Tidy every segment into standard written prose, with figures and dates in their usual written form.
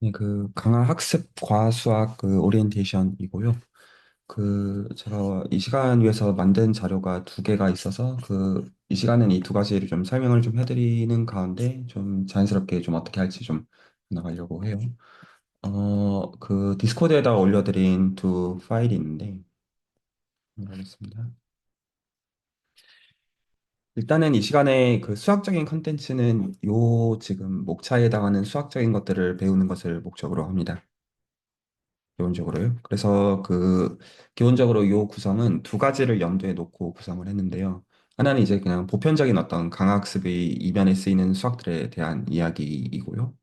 네, 그 강화 학습 과수학 그 오리엔테이션이고요. 그 제가 이 시간 위해서 만든 자료가 두 개가 있어서 그 이 시간은 이 두 가지를 좀 설명을 좀 해드리는 가운데 좀 자연스럽게 좀 어떻게 할지 좀 나가려고 해요. 그 디스코드에다 올려드린 두 파일이 있는데 알겠습니다. 일단은 이 시간에 그 수학적인 컨텐츠는 요 지금 목차에 해당하는 수학적인 것들을 배우는 것을 목적으로 합니다. 기본적으로요. 그래서 그 기본적으로 요 구성은 두 가지를 염두에 놓고 구성을 했는데요. 하나는 이제 그냥 보편적인 어떤 강학습의 이면에 쓰이는 수학들에 대한 이야기이고요.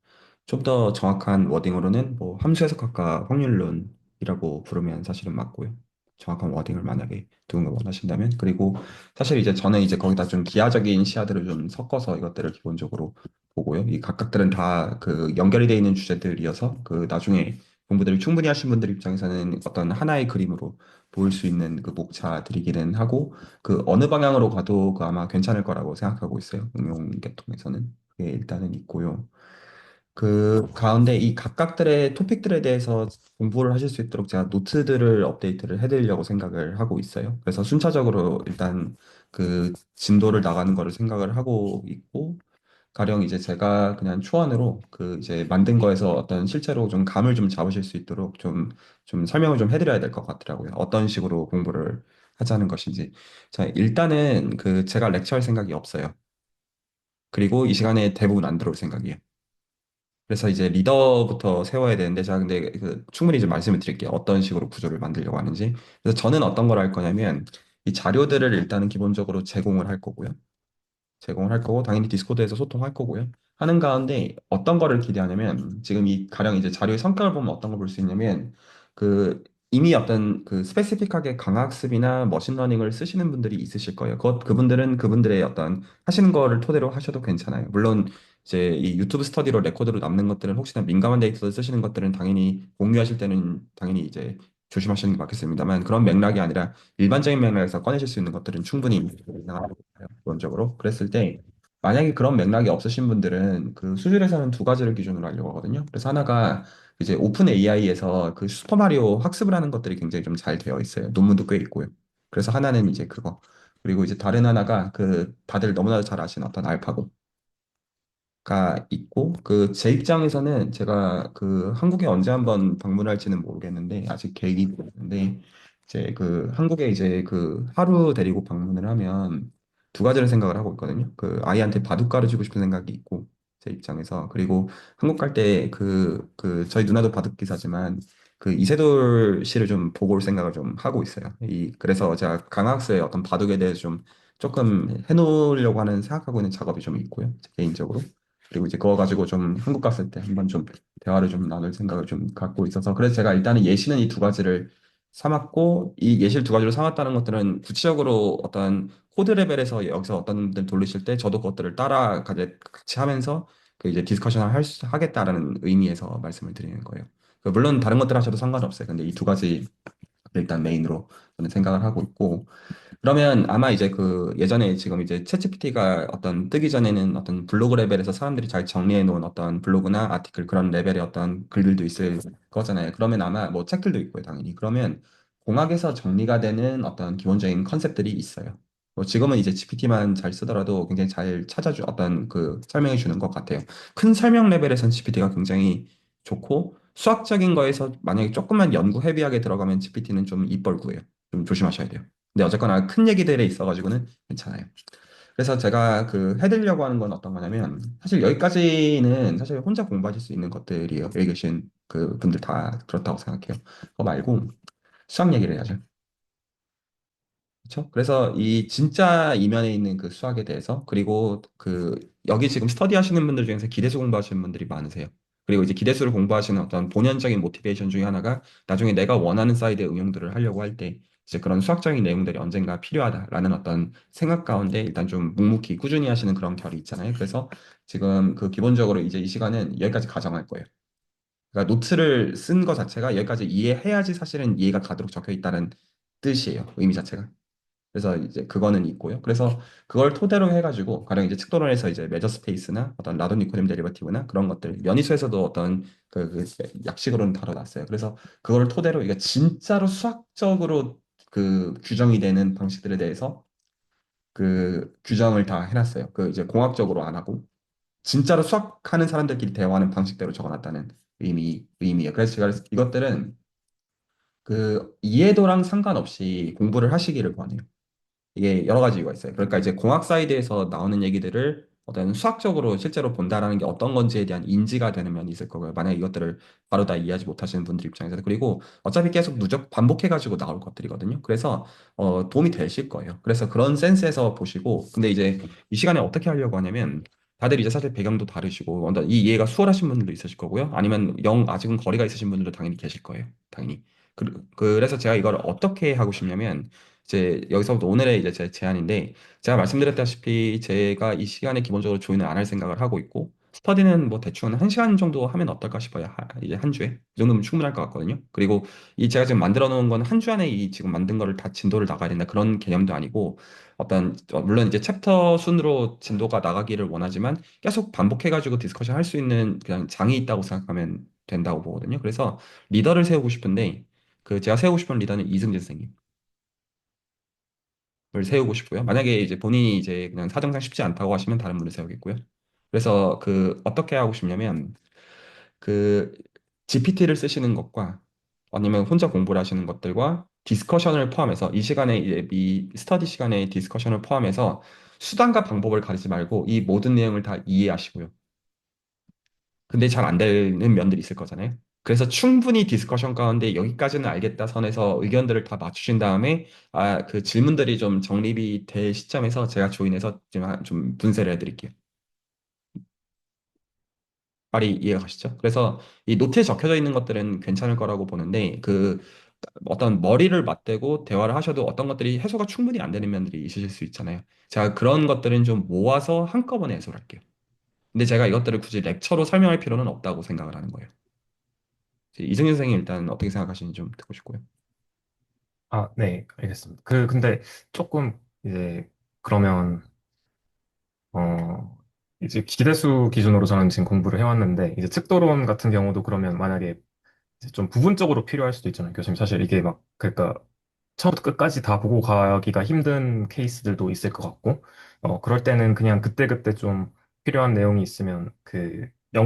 좀 더 정확한 워딩으로는 뭐 함수 해석학과 확률론이라고 부르면 사실은 맞고요. 정확한 워딩을 만약에 두는 걸 원하신다면. 그리고 사실 이제 저는 이제 거기다 좀 기하적인 시야들을 좀 섞어서 이것들을 기본적으로 보고요. 이 각각들은 다 그 연결이 되어 있는 주제들이어서 그 나중에 공부들을 충분히 하신 분들 입장에서는 어떤 하나의 그림으로 보일 수 있는 그 목차들이기는 하고 그 어느 방향으로 가도 그 아마 괜찮을 거라고 생각하고 있어요. 응용 계통에서는. 그게 일단은 있고요. 그 가운데 이 각각들의 토픽들에 대해서 공부를 하실 수 있도록 제가 노트들을 업데이트를 해드리려고 생각을 하고 있어요. 그래서 순차적으로 일단 그 진도를 나가는 거를 생각을 하고 있고, 가령 이제 제가 그냥 초안으로 그 이제 만든 거에서 어떤 실제로 좀 감을 좀 잡으실 수 있도록 좀 설명을 좀 해드려야 될 것 같더라고요. 어떤 식으로 공부를 하자는 것인지. 자, 일단은 그 제가 렉처할 생각이 없어요. 그리고 이 시간에 대부분 안 들어올 생각이에요. 그래서 이제 리더부터 세워야 되는데, 제가 근데 그 충분히 좀 말씀을 드릴게요. 어떤 식으로 구조를 만들려고 하는지. 그래서 저는 어떤 걸 할 거냐면, 이 자료들을 일단은 기본적으로 제공을 할 거고요. 제공을 할 거고, 당연히 디스코드에서 소통할 거고요. 하는 가운데 어떤 거를 기대하냐면, 지금 이 가령 이제 자료의 성격을 보면 어떤 걸 볼 수 있냐면, 그 이미 어떤 그 스페시픽하게 강학습이나 머신러닝을 쓰시는 분들이 있으실 거예요. 그분들은 그분들의 어떤 하시는 거를 토대로 하셔도 괜찮아요. 물론 이제 이 유튜브 스터디로 레코드로 남는 것들은 혹시나 민감한 데이터를 쓰시는 것들은 당연히 공유하실 때는 당연히 이제 조심하시는 게 맞겠습니다만, 그런 맥락이 아니라 일반적인 맥락에서 꺼내실 수 있는 것들은 충분히 가능하다고 봐요, 기본적으로. 그랬을 때 만약에 그런 맥락이 없으신 분들은 그 수준에서는 두 가지를 기준으로 하려고 하거든요. 그래서 하나가 이제 오픈 AI에서 그 슈퍼마리오 학습을 하는 것들이 굉장히 좀 잘 되어 있어요. 논문도 꽤 있고요. 그래서 하나는 이제 그거. 그리고 이제 다른 하나가 그 다들 너무나도 잘 아시는 어떤 알파고 가 있고, 그 제 입장에서는 제가 그 한국에 언제 한번 방문할지는 모르겠는데 아직 계획이 없는데, 이제 그 한국에 이제 그 하루 데리고 방문을 하면 두 가지를 생각을 하고 있거든요. 그 아이한테 바둑 가르치고 싶은 생각이 있고, 제 입장에서. 그리고 한국 갈 때 그 저희 누나도 바둑 기사지만 그 이세돌 씨를 좀 보고 올 생각을 좀 하고 있어요. 이 그래서 제가 강학스의 어떤 바둑에 대해서 좀 조금 해놓으려고 하는 생각하고 있는 작업이 좀 있고요, 개인적으로. 그리고 이제 그거 가지고 좀 한국 갔을 때 한번 좀 대화를 좀 나눌 생각을 좀 갖고 있어서, 그래서 제가 일단은 예시는 이 두 가지를 삼았고, 이 예시를 두 가지로 삼았다는 것들은 구체적으로 어떤 코드 레벨에서 여기서 어떤 분들 돌리실 때 저도 그것들을 따라 같이 하면서 그 이제 디스커션을 하겠다라는 의미에서 말씀을 드리는 거예요. 그 물론 다른 것들 하셔도 상관없어요. 근데 이 두 가지 일단 메인으로 저는 생각을 하고 있고, 그러면 아마 이제 그 예전에 지금 이제 챗GPT가 어떤 뜨기 전에는 어떤 블로그 레벨에서 사람들이 잘 정리해 놓은 어떤 블로그나 아티클 그런 레벨의 어떤 글들도 있을 거잖아요. 그러면 아마 뭐 책들도 있고요, 당연히. 그러면 공학에서 정리가 되는 어떤 기본적인 컨셉들이 있어요. 뭐 지금은 이제 GPT만 잘 쓰더라도 굉장히 잘 찾아주 어떤 그 설명해 주는 것 같아요. 큰 설명 레벨에선 GPT가 굉장히 좋고, 수학적인 거에서 만약에 조금만 연구 헤비하게 들어가면 GPT는 좀 입벌구예요. 좀 조심하셔야 돼요. 근데 어쨌거나 큰 얘기들에 있어가지고는 괜찮아요. 그래서 제가 그 해드리려고 하는 건 어떤 거냐면, 사실 여기까지는 사실 혼자 공부하실 수 있는 것들이에요. 여기 계신 그 분들 다 그렇다고 생각해요. 그거 말고 수학 얘기를 해야죠. 그렇죠? 그래서 이 진짜 이면에 있는 그 수학에 대해서, 그리고 그 여기 지금 스터디 하시는 분들 중에서 기대수 공부하시는 분들이 많으세요. 그리고 이제 기대수를 공부하시는 어떤 본연적인 모티베이션 중에 하나가 나중에 내가 원하는 사이드의 응용들을 하려고 할 때 이제 그런 수학적인 내용들이 언젠가 필요하다라는 어떤 생각 가운데 일단 좀 묵묵히 꾸준히 하시는 그런 결이 있잖아요. 그래서 지금 그 기본적으로 이제 이 시간은 여기까지 가정할 거예요. 그러니까 노트를 쓴 거 자체가 여기까지 이해해야지 사실은 이해가 가도록 적혀 있다는 뜻이에요. 의미 자체가. 그래서 이제 그거는 있고요. 그래서 그걸 토대로 해가지고 가령 이제 측도론에서 이제 메저 스페이스나 어떤 라돈 니코뎀 데리버티브나 그런 것들 연위수에서도 어떤 그 약식으로는 다뤄놨어요. 그래서 그걸 토대로 이게 진짜로 수학적으로 그 규정이 되는 방식들에 대해서 그 규정을 다 해놨어요. 그 이제 공학적으로 안 하고 진짜로 수학하는 사람들끼리 대화하는 방식대로 적어놨다는 의미예요. 그래서 제가 이것들은 그 이해도랑 상관없이 공부를 하시기를 권해요. 이게 여러 가지 이유가 있어요. 그러니까 이제 공학 사이드에서 나오는 얘기들을 어떤 수학적으로 실제로 본다라는 게 어떤 건지에 대한 인지가 되는 면이 있을 거고요. 만약 이것들을 바로 다 이해하지 못하시는 분들 입장에서 그리고 어차피 계속 누적 반복해가지고 나올 것들이거든요. 그래서 도움이 되실 거예요. 그래서 그런 센스에서 보시고 근데 이제 이 시간에 어떻게 하려고 하냐면 다들 이제 사실 배경도 다르시고 어떤 이 이해가 수월하신 분들도 있으실 거고요. 아니면 영 아직은 거리가 있으신 분들도 당연히 계실 거예요. 당연히. 그래서 제가 이걸 어떻게 하고 싶냐면 이제 여기서부터 오늘의 이제 제 제안인데 제가 말씀드렸다시피 제가 이 시간에 기본적으로 조인을 안 할 생각을 하고 있고 스터디는 뭐 대충 한 시간 정도 하면 어떨까 싶어요. 이제 한 주에 이 정도면 충분할 것 같거든요. 그리고 이 제가 지금 만들어 놓은 건 한 주 안에 이 지금 만든 거를 다 진도를 나가야 된다 그런 개념도 아니고 어떤 물론 이제 챕터 순으로 진도가 나가기를 원하지만 계속 반복해가지고 디스커션 할 수 있는 그냥 장이 있다고 생각하면 된다고 보거든요. 그래서 리더를 세우고 싶은데 그 제가 세우고 싶은 리더는 이승재 선생님. 을 세우고 싶고요. 만약에 이제 본인이 이제 그냥 사정상 쉽지 않다고 하시면 다른 분을 세우겠고요. 그래서 그 어떻게 하고 싶냐면 그 GPT를 쓰시는 것과 아니면 혼자 공부를 하시는 것들과 디스커션을 포함해서 이 시간에 이제 이 스터디 시간에 디스커션을 포함해서 수단과 방법을 가리지 말고 이 모든 내용을 다 이해하시고요. 근데 잘 안 되는 면들이 있을 거잖아요. 그래서 충분히 디스커션 가운데 여기까지는 알겠다 선에서 의견들을 다 맞추신 다음에 그 질문들이 좀 정립이 될 시점에서 제가 조인해서 좀 분쇄를 해드릴게요. 말이 이해가 가시죠? 그래서 이 노트에 적혀져 있는 것들은 괜찮을 거라고 보는데 그 어떤 머리를 맞대고 대화를 하셔도 어떤 것들이 해소가 충분히 안 되는 면들이 있으실 수 있잖아요. 제가 그런 것들은 좀 모아서 한꺼번에 해소를 할게요. 근데 제가 이것들을 굳이 렉처로 설명할 필요는 없다고 생각을 하는 거예요. 이승윤 선생님 일단 어떻게 생각하시는지 좀 듣고 싶고요. 아, 네, 알겠습니다. 근데 조금 이제 그러면 어 이제 기대수 기준으로 저는 지금 공부를 해왔는데 이제 측도론 같은 경우도 그러면 만약에 이제 좀 부분적으로 필요할 수도 있잖아요. 교수님 사실 이게 막 그러니까 처음부터 끝까지 다 보고 가기가 힘든 케이스들도 있을 것 같고 그럴 때는 그냥 그때그때 좀 필요한 내용이 있으면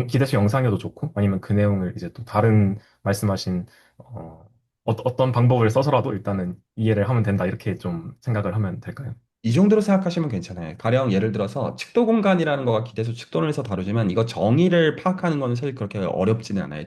기대수 영상이어도 좋고 아니면 그 내용을 이제 또 다른 말씀하신 어, 어떤 방법을 써서라도 일단은 이해를 하면 된다 이렇게 좀 생각을 하면 될까요? 이 정도로 생각하시면 괜찮아요. 가령 예를 들어서 칙도 공간이라는 거가 기대수 칙도론에서 다루지만 이거 정의를 파악하는 거는 사실 그렇게 어렵지는 않아요.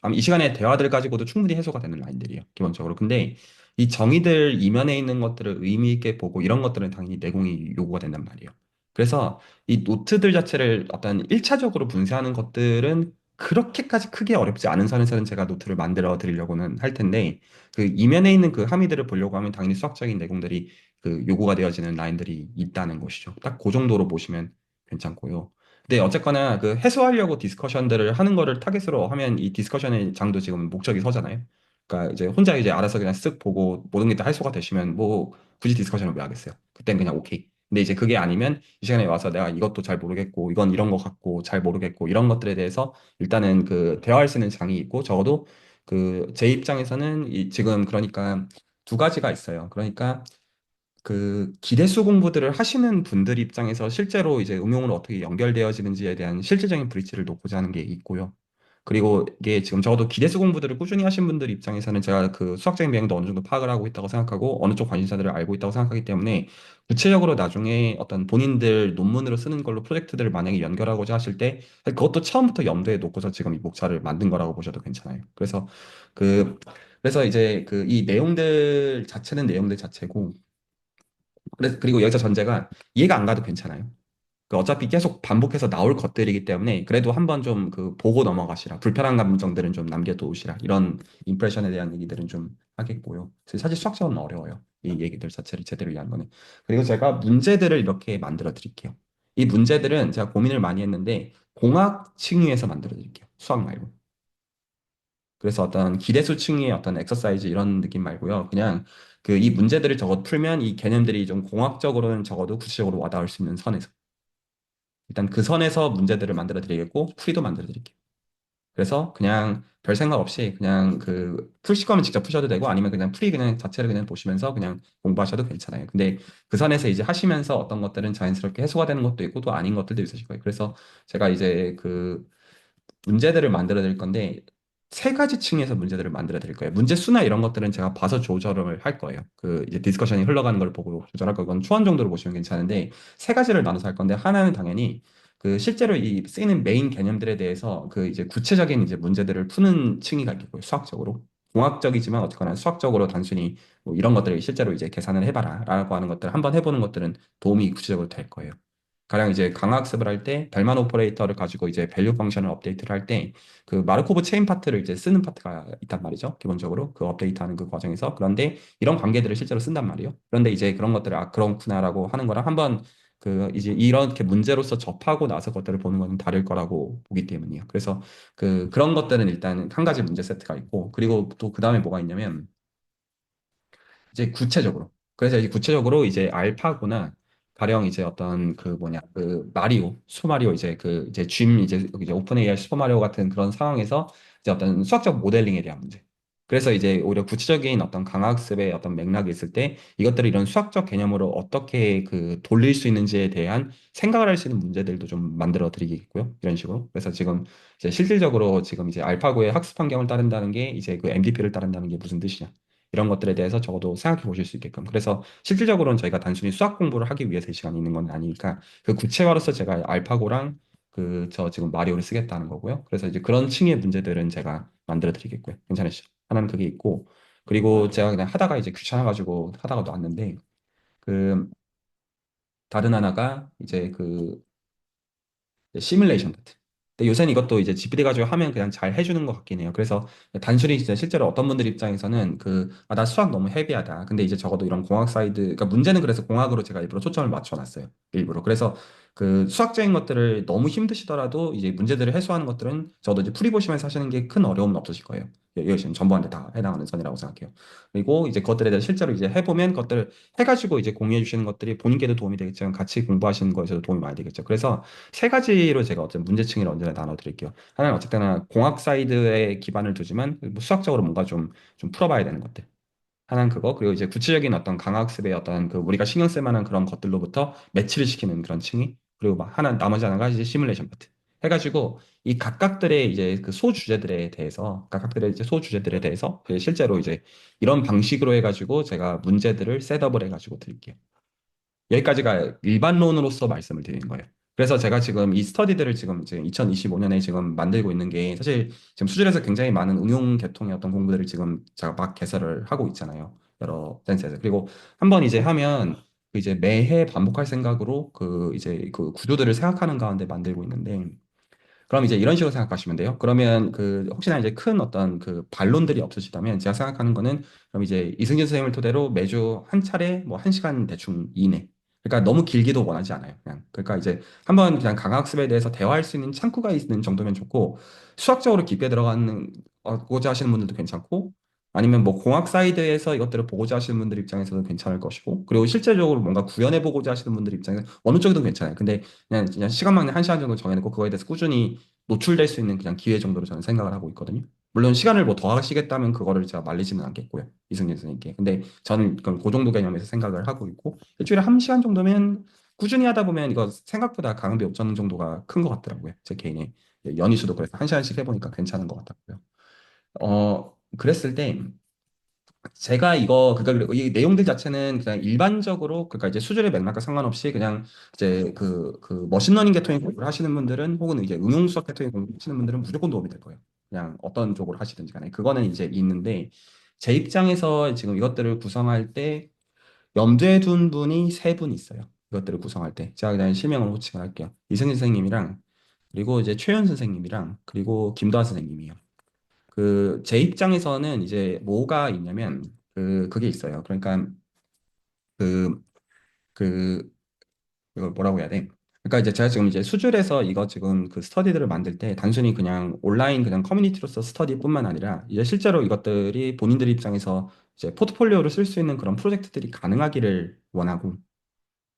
아마 이 시간에 대화들 가지고도 충분히 해소가 되는 라인들이에요. 기본적으로. 근데 이 정의들 이면에 있는 것들을 의미 있게 보고 이런 것들은 당연히 내공이 요구가 된단 말이에요. 그래서 이 노트들 자체를 어떤 1차적으로 분쇄하는 것들은 그렇게까지 크게 어렵지 않은 선에서는 제가 노트를 만들어 드리려고는 할 텐데 그 이면에 있는 그 함의들을 보려고 하면 당연히 수학적인 내공들이 그 요구가 되어지는 라인들이 있다는 것이죠. 딱 그 정도로 보시면 괜찮고요. 근데 어쨌거나 그 해소하려고 디스커션들을 하는 거를 타겟으로 하면 이 디스커션의 장도 지금 목적이 서잖아요. 그러니까 이제 혼자 이제 알아서 그냥 쓱 보고 모든 게 다 해소가 되시면 뭐 굳이 디스커션을 왜 하겠어요? 그땐 그냥 오케이. 근데 이제 그게 아니면 이 시간에 와서 내가 이것도 잘 모르겠고 이건 이런 거 같고 잘 모르겠고 이런 것들에 대해서 일단은 그 대화할 수 있는 장이 있고 적어도 그 제 입장에서는 지금 그러니까 두 가지가 있어요. 그러니까 그 기대수 공부들을 하시는 분들 입장에서 실제로 이제 응용으로 어떻게 연결되어지는지에 대한 실질적인 브릿지를 놓고자 하는 게 있고요. 그리고 이게 지금 적어도 기대수 공부들을 꾸준히 하신 분들 입장에서는 제가 그 수학적인 배경도 어느 정도 파악을 하고 있다고 생각하고 어느 쪽 관심사들을 알고 있다고 생각하기 때문에 구체적으로 나중에 어떤 본인들 논문으로 쓰는 걸로 프로젝트들을 만약에 연결하고자 하실 때 그것도 처음부터 염두에 놓고서 지금 이 목차를 만든 거라고 보셔도 괜찮아요. 그 그래서 이제 그 이 내용들 자체는 내용들 자체고 그리고 여기서 전제가 이해가 안 가도 괜찮아요. 그 어차피 계속 반복해서 나올 것들이기 때문에 그래도 한번 좀 그 보고 넘어가시라. 불편한 감정들은 좀 남겨두시라. 이런 임프레션에 대한 얘기들은 좀 하겠고요. 사실 수학적으로는 어려워요. 이 얘기들 자체를 제대로 이해하는 거는. 그리고 제가 문제들을 이렇게 만들어 드릴게요. 이 문제들은 제가 고민을 많이 했는데 공학 층위에서 만들어 드릴게요. 수학 말고. 그래서 어떤 기대수 층위의 어떤 엑서사이즈 이런 느낌 말고요. 그냥 그 이 문제들을 적어 풀면 이 개념들이 좀 공학적으로는 적어도 구체적으로 와닿을 수 있는 선에서 일단 그 선에서 문제들을 만들어 드리겠고 풀이도 만들어 드릴게요. 그래서 그냥 별 생각 없이 그냥 그 푸실 거면 직접 푸셔도 되고 아니면 그냥 풀이 그냥 자체를 그냥 보시면서 그냥 공부하셔도 괜찮아요. 근데 그 선에서 이제 하시면서 어떤 것들은 자연스럽게 해소가 되는 것도 있고 또 아닌 것들도 있으실 거예요. 그래서 제가 이제 그 문제들을 만들어 드릴 건데 세 가지 층에서 문제들을 만들어 드릴 거예요. 문제 수나 이런 것들은 제가 봐서 조절을 할 거예요. 그 이제 디스커션이 흘러가는 걸 보고 조절할 거건 초안 정도로 보시면 괜찮은데 세 가지를 나눠서 할 건데 하나는 당연히 그 실제로 이 쓰이는 메인 개념들에 대해서 그 이제 구체적인 이제 문제들을 푸는 층이 갈겠고요. 수학적으로. 공학적이지만 어쨌거나 수학적으로 단순히 뭐 이런 것들을 실제로 이제 계산을 해봐라 라고 하는 것들 한번 해보는 것들은 도움이 구체적으로 될 거예요. 가령 이제 강학습을 할 때 벨만 오퍼레이터를 가지고 이제 밸류 펑션을 업데이트를 할 때 그 마르코브 체인 파트를 이제 쓰는 파트가 있단 말이죠. 기본적으로 그 업데이트하는 그 과정에서 그런데 이런 관계들을 실제로 쓴단 말이에요. 그런데 이제 그런 것들을 아 그렇구나라고 하는 거랑 한번 그 이제 이렇게 문제로서 접하고 나서 그것들을 보는 거는 다를 거라고 보기 때문이에요. 그래서 그 그런 것들은 일단 한 가지 문제 세트가 있고 그리고 또 그 다음에 뭐가 있냐면 이제 구체적으로. 그래서 이제 구체적으로 이제 알파고나 가령 이제 어떤 그 뭐냐 그 마리오 슈퍼마리오 이제 그 이제 쥐 이제 오픈 AI 슈퍼마리오 같은 그런 상황에서 이제 어떤 수학적 모델링에 대한 문제. 그래서 이제 오히려 구체적인 어떤 강학습의 어떤 맥락이 있을 때 이것들을 이런 수학적 개념으로 어떻게 그 돌릴 수 있는지에 대한 생각을 할 수 있는 문제들도 좀 만들어 드리겠고요. 이런 식으로. 그래서 지금 이제 실질적으로 지금 이제 알파고의 학습 환경을 따른다는 게 이제 그 MDP를 따른다는 게 무슨 뜻이냐. 이런 것들에 대해서 적어도 생각해 보실 수 있게끔. 그래서 실질적으로는 저희가 단순히 수학 공부를 하기 위해서 이 시간이 있는 건 아니니까 그 구체화로서 제가 알파고랑 그 저 지금 마리오를 쓰겠다는 거고요. 그래서 이제 그런 층의 문제들은 제가 만들어 드리겠고요. 괜찮으시죠? 하나는 그게 있고 그리고 제가 그냥 하다가 이제 귀찮아가지고 하다가 놨는데 그 다른 하나가 이제 그 시뮬레이션 같은. 근데 요새는 이것도 이제 GPT 가지고 하면 그냥 잘 해주는 것 같긴 해요. 그래서 단순히 진짜 실제로 어떤 분들 입장에서는 그, 아, 나 수학 너무 헤비하다. 근데 이제 적어도 이런 공학 사이드, 그러니까 문제는 그래서 공학으로 제가 일부러 초점을 맞춰놨어요. 일부러. 그래서 그 수학적인 것들을 너무 힘드시더라도 이제 문제들을 해소하는 것들은 저도 이제 풀이 보시면서 하시는 게 큰 어려움은 없으실 거예요. 이거 지금 전부한테 다 해당하는 선이라고 생각해요. 그리고 이제 그것들에 대해서 실제로 이제 해보면 그것들 해가지고 이제 공유해 주시는 것들이 본인께도 도움이 되겠지만 같이 공부하시는 거에서도 도움이 많이 되겠죠. 그래서 세 가지로 제가 어쨌든 문제층을 언제나 나눠 드릴게요. 하나는 어쨌거나 공학 사이드에 기반을 두지만 뭐 수학적으로 뭔가 좀 풀어봐야 되는 것들. 하나는 그거, 그리고 이제 구체적인 어떤 강학습의 어떤 그 우리가 신경 쓸 만한 그런 것들로부터 매치를 시키는 그런 층이, 그리고 막 하나, 나머지 하나가 이제 시뮬레이션 파트. 해가지고 이 각각들의 이제 그 소주제들에 대해서, 각각들의 이제 소주제들에 대해서 그 실제로 이제 이런 방식으로 해가지고 제가 문제들을 셋업을 해가지고 드릴게요. 여기까지가 일반론으로서 말씀을 드리는 거예요. 그래서 제가 지금 이 스터디들을 지금 2025년에 지금 만들고 있는 게 사실 지금 수질에서 굉장히 많은 응용 계통의 어떤 공부들을 지금 제가 막 개설을 하고 있잖아요. 여러 센스에서. 그리고 한번 이제 하면 그 이제 매해 반복할 생각으로 그 이제 그 구조들을 생각하는 가운데 만들고 있는데 그럼 이제 이런 식으로 생각하시면 돼요. 그러면 그 혹시나 이제 큰 어떤 그 반론들이 없으시다면 제가 생각하는 거는 그럼 이제 이승진 선생님을 토대로 매주 한 차례 뭐 한 시간 대충 이내. 그러니까 너무 길기도 원하지 않아요. 그냥 그러니까 이제 한번 그냥 강학습에 대해서 대화할 수 있는 창구가 있는 정도면 좋고 수학적으로 깊게 들어가는 고자 하시는 분들도 괜찮고 아니면 뭐 공학 사이드에서 이것들을 보고자 하시는 분들 입장에서도 괜찮을 것이고 그리고 실제적으로 뭔가 구현해 보고자 하시는 분들 입장에서 어느 쪽이든 괜찮아요. 근데 그냥 시간만 한 시간 정도 정해놓고 그거에 대해서 꾸준히 노출될 수 있는 그냥 기회 정도로 저는 생각을 하고 있거든요. 물론 시간을 뭐 더 하시겠다면 그거를 제가 말리지는 않겠고요. 이승진 선생님께. 근데 저는 그건 그 정도 개념에서 생각을 하고 있고 일주일에 한 시간 정도면 꾸준히 하다 보면 이거 생각보다 강압이 없는 정도가 큰 것 같더라고요. 제 개인의 연이수도 그래서 한 시간씩 해보니까 괜찮은 것 같았고요. 그랬을 때 제가 이거 그러니까 이 내용들 자체는 그냥 일반적으로 그러니까 이제 수준의 맥락과 상관없이 그냥 이제 그 머신러닝 계통의 공부를 하시는 분들은 혹은 이제 응용 수학 계통의 공부를 하시는 분들은 무조건 도움이 될 거예요. 그냥 어떤 쪽으로 하시든지 간에 그거는 이제 있는데 제 입장에서 지금 이것들을 구성할 때 염두에 둔 분이 세 분 있어요. 이것들을 구성할 때 제가 그냥 실명을 호칭을 할게요. 이승진 선생님이랑 그리고 이제 최윤 선생님이랑 그리고 김도환 선생님이요. 그 제 입장에서는 이제 뭐가 있냐면 그게 있어요. 그러니까 그 그 이걸 뭐라고 해야 돼? 그러니까 이제 제가 지금 이제 수줄에서 이거 지금 그 스터디들을 만들 때 단순히 그냥 온라인 그냥 커뮤니티로서 스터디뿐만 아니라 이제 실제로 이것들이 본인들 입장에서 이제 포트폴리오를 쓸 수 있는 그런 프로젝트들이 가능하기를 원하고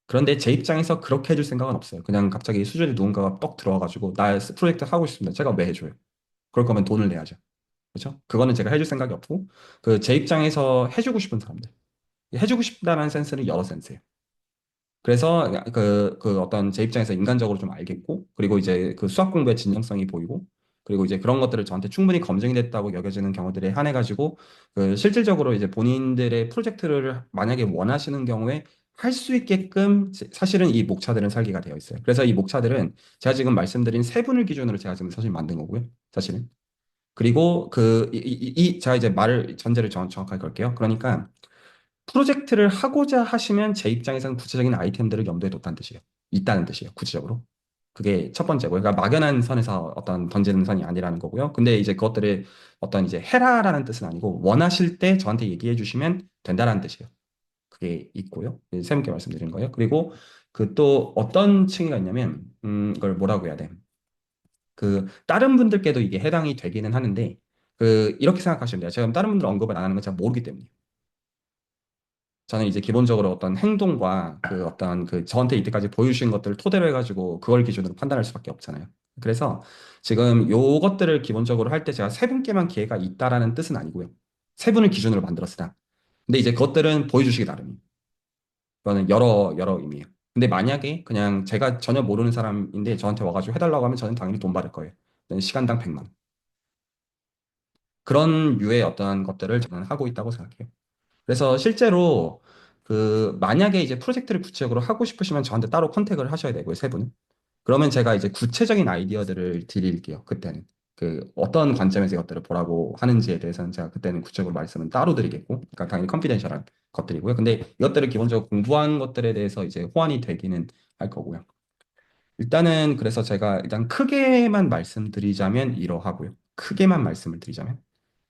그런데 제 입장에서 그렇게 해줄 생각은 없어요. 그냥 갑자기 수준에 누군가가 떡 들어와가지고 나 프로젝트 하고 싶습니다. 제가 왜 해줘요? 그럴 거면 돈을 내야죠. 그렇죠? 그거는 제가 해줄 생각이 없고 그 제 입장에서 해주고 싶은 사람들 해주고 싶다는 센스는 여러 센스예요. 그래서 그 어떤 제 입장에서 인간적으로 좀 알겠고 그리고 이제 그 수학 공부의 진정성이 보이고 그리고 이제 그런 것들을 저한테 충분히 검증이 됐다고 여겨지는 경우들에 한해 가지고 그 실질적으로 이제 본인들의 프로젝트를 만약에 원하시는 경우에 할 수 있게끔 사실은 이 목차들은 설계가 되어 있어요. 그래서 이 목차들은 제가 지금 말씀드린 세 분을 기준으로 제가 지금 사실 만든 거고요. 사실은. 그리고 제가 이제 말을 전제를 정확하게 걸게요. 그러니까 프로젝트를 하고자 하시면 제 입장에서는 구체적인 아이템들을 염두에 뒀다는 뜻이에요. 있다는 뜻이에요. 구체적으로. 그게 첫 번째고요. 그러니까 막연한 선에서 어떤 던지는 선이 아니라는 거고요. 근데 이제 그것들을 어떤 이제 해라라는 뜻은 아니고 원하실 때 저한테 얘기해 주시면 된다라는 뜻이에요. 그게 있고요. 세 분께 말씀드린 거예요. 그리고 그 또 어떤 층위가 있냐면 이걸 뭐라고 해야 돼? 그 다른 분들께도 이게 해당이 되기는 하는데 그 이렇게 생각하시면 돼요. 제가 다른 분들 언급을 안 하는 건 제가 모르기 때문에. 저는 이제 기본적으로 어떤 행동과 그 어떤 그 저한테 이때까지 보여주신 것들을 토대로 해가지고 그걸 기준으로 판단할 수밖에 없잖아요. 그래서 지금 요것들을 기본적으로 할 때 제가 세 분께만 기회가 있다라는 뜻은 아니고요. 세 분을 기준으로 만들었으나. 근데 이제 그것들은 보여주시기 나름이에요. 그거는 여러 의미예요. 근데 만약에 그냥 제가 전혀 모르는 사람인데 저한테 와가지고 해달라고 하면 저는 당연히 돈 받을 거예요. 시간당 100만 원. 그런 류의 어떤 것들을 저는 하고 있다고 생각해요. 그래서 실제로 그 만약에 이제 프로젝트를 구체적으로 하고 싶으시면 저한테 따로 컨택을 하셔야 되고요, 세 분은. 그러면 제가 이제 구체적인 아이디어들을 드릴게요, 그때는. 그 어떤 관점에서 이것들을 보라고 하는지에 대해서는 제가 그때는 구체적으로 말씀은 따로 드리겠고, 그러니까 당연히 컨피덴셜한 것들이고요. 근데 이것들을 기본적으로 공부한 것들에 대해서 이제 호환이 되기는 할 거고요. 일단은 그래서 제가 일단 크게만 말씀드리자면 이러하고요. 크게만 말씀을 드리자면.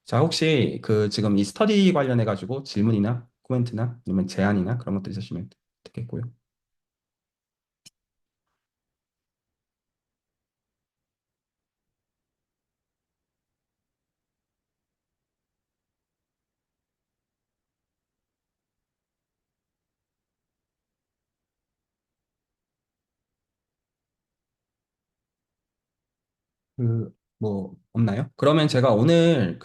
자, 혹시 그 지금 이 스터디 관련해 가지고 질문이나 코멘트나 아니면 제안이나 그런 것들 있으시면 듣겠고요. 그 뭐 없나요? 그러면 제가 오늘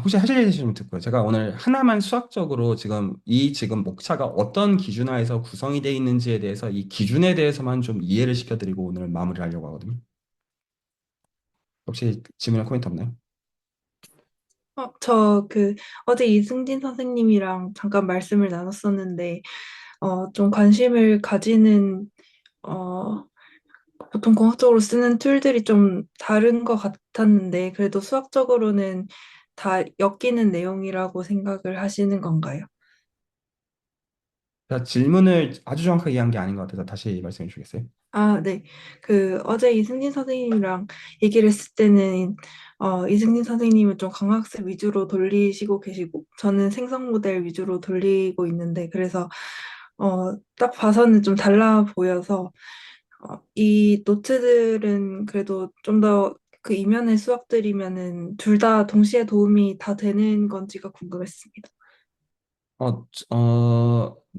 혹시 하실 일 있으시면 듣고요. 제가 오늘 하나만 수학적으로 지금 이 지금 목차가 어떤 기준하에서 구성이 되어 있는지에 대해서 이 기준에 대해서만 좀 이해를 시켜드리고 오늘 마무리를 하려고 하거든요. 혹시 질문이나 코멘트 없나요? 저 어제 이승진 선생님이랑 잠깐 말씀을 나눴었는데, 좀 관심을 가지는, 어, 보통 공학적으로 쓰는 툴들이 좀 다른 것 같았는데, 그래도 수학적으로는 다 엮이는 내용이라고 생각을 하시는 건가요? 제가 질문을 아주 정확하게 이해한 게 아닌 것 같아서 다시 말씀해 주시겠어요? 아, 네. 어제 이승진 선생님이랑 얘기를 했을 때는, 이승진 선생님은 좀 강학습 위주로 돌리시고 계시고, 저는 생성 모델 위주로 돌리고 있는데, 그래서, 딱 봐서는 좀 달라 보여서, 이 노트들은 그래도 좀 더 그 이면의 수학들이면은 둘 다 동시에 도움이 다 되는 건지가 궁금했습니다.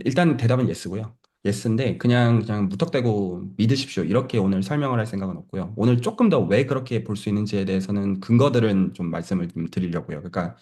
일단 대답은 예스고요. 예스인데 그냥 무턱대고 믿으십시오. 이렇게 오늘 설명을 할 생각은 없고요. 오늘 조금 더 왜 그렇게 볼 수 있는지에 대해서는 근거들은 좀 말씀을 좀 드리려고요. 그러니까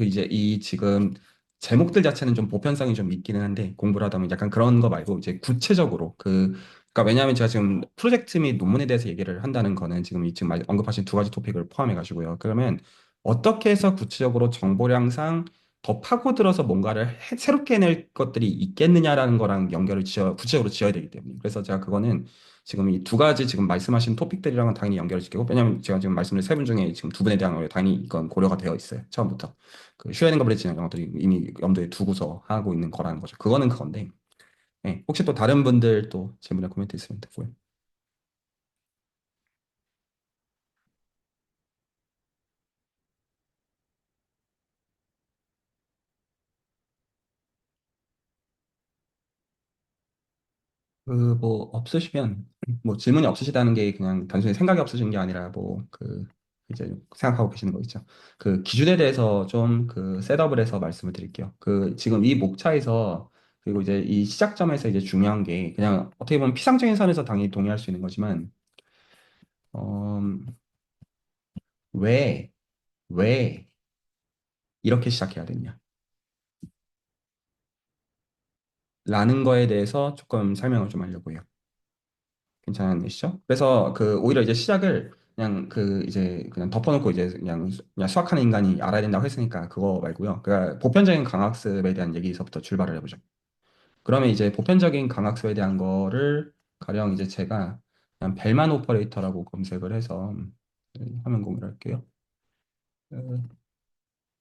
이제 이 지금 제목들 자체는 좀 보편성이 좀 있기는 한데 공부를 하다 보면 약간 그런 거 말고 이제 구체적으로 그러니까 왜냐하면 제가 지금 프로젝트 및 논문에 대해서 얘기를 한다는 거는 지금 언급하신 두 가지 토픽을 포함해 가지고요. 그러면 어떻게 해서 구체적으로 정보량상 더 파고들어서 뭔가를 새롭게 해낼 것들이 있겠느냐라는 거랑 구체적으로 지어야 되기 때문에. 그래서 제가 그거는 지금 이 두 가지 지금 말씀하신 토픽들이랑은 당연히 연결을 시키고, 왜냐면 제가 지금 말씀드린 세 분 중에 지금 두 분에 대한 거에 당연히 이건 고려가 되어 있어요. 처음부터. 그 슈에닝과 브릿지나 이런 것들이 이미 염두에 두고서 하고 있는 거라는 거죠. 그거는 그건데. 네, 혹시 또 다른 분들 또 질문이나 코멘트 있으면 듣고요. 뭐 없으시면 뭐 질문이 없으시다는 게 그냥 단순히 생각이 없으신 게 아니라 뭐 이제 생각하고 계시는 거겠죠. 그 기준에 대해서 좀 셋업을 해서 말씀을 드릴게요. 지금 이 목차에서 그리고 이제 이 시작점에서 이제 중요한 게 그냥 어떻게 보면 피상적인 선에서 당연히 동의할 수 있는 거지만 어, 왜, 왜 이렇게 시작해야 되냐 라는 거에 대해서 조금 설명을 좀 하려고 해요. 괜찮으시죠? 그래서 오히려 이제 시작을 그냥 이제 그냥 덮어놓고 이제 그냥 수학하는 인간이 알아야 된다고 했으니까 그거 말고요. 그러니까 보편적인 강학습에 대한 얘기에서부터 출발을 해보죠. 그러면 이제 보편적인 강학습에 대한 거를 가령 이제 제가 그냥 벨만 오퍼레이터라고 검색을 해서 화면 공유를 할게요.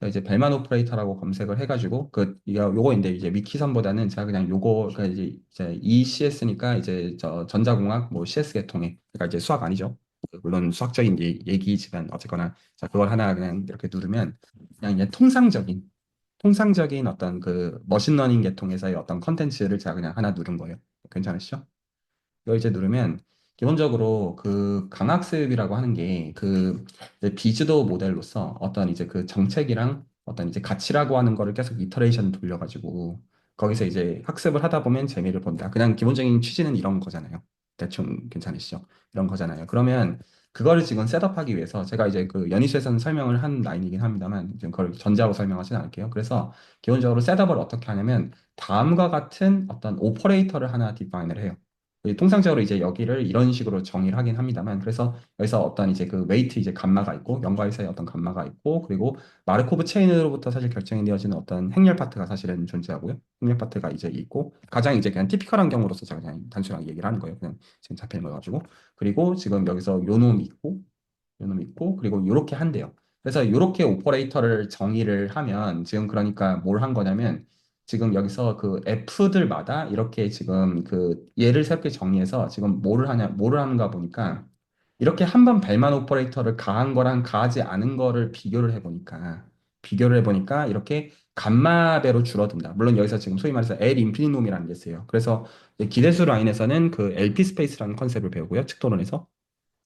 이제 벨만 오퍼레이터라고 검색을 해가지고 요거인데 이제 위키선보다는 제가 그냥 요거 그러니까 이제 ECS니까 이제 저 전자공학 뭐 CS 계통에 그러니까 이제 수학 아니죠. 물론 수학적인 얘기지만 어쨌거나 자 그걸 하나 그냥 이렇게 누르면 그냥 이제 통상적인 어떤 머신러닝 계통에서의 어떤 컨텐츠를 제가 그냥 하나 누른 거예요. 괜찮으시죠? 이걸 이제 누르면 기본적으로 강학습이라고 하는 게 이제 비주도 모델로서 어떤 이제 정책이랑 어떤 이제 가치라고 하는 거를 계속 이터레이션 돌려가지고 거기서 이제 학습을 하다 보면 재미를 본다. 그냥 기본적인 취지는 이런 거잖아요. 대충 괜찮으시죠? 이런 거잖아요. 그러면 그거를 지금 셋업하기 위해서 제가 이제 연희수에서는 설명을 한 라인이긴 합니다만 지금 그걸 전제하고 설명하지는 않을게요. 그래서 기본적으로 셋업을 어떻게 하냐면 다음과 같은 어떤 오퍼레이터를 하나 디파인을 해요. 통상적으로 이제 여기를 이런 식으로 정의를 하긴 합니다만, 그래서 여기서 어떤 이제 웨이트 이제 감마가 있고, 연과의 사이에 어떤 감마가 있고, 그리고 마르코브 체인으로부터 사실 결정이 되어지는 어떤 행렬 파트가 사실은 존재하고요. 행렬 파트가 이제 있고, 가장 이제 그냥 티피컬한 경우로서 제가 그냥 단순하게 얘기를 하는 거예요. 그냥 지금 잡히는 거 가지고. 그리고 지금 여기서 요놈 있고, 그리고 요렇게 한대요. 그래서 요렇게 오퍼레이터를 정의를 하면, 지금 그러니까 뭘 한 거냐면, 지금 여기서 F들마다 이렇게 지금 얘를 새롭게 정의해서 지금 뭐를 하는가 보니까 이렇게 한 번 벨만 오퍼레이터를 가한 거랑 가하지 않은 거를 비교를 해보니까 이렇게 감마배로 줄어든다. 물론 여기서 지금 소위 말해서 L 인피니놈이라는 게 있어요. 그래서 이제 기대수 라인에서는 LP 스페이스라는 컨셉을 배우고요. 측도론에서.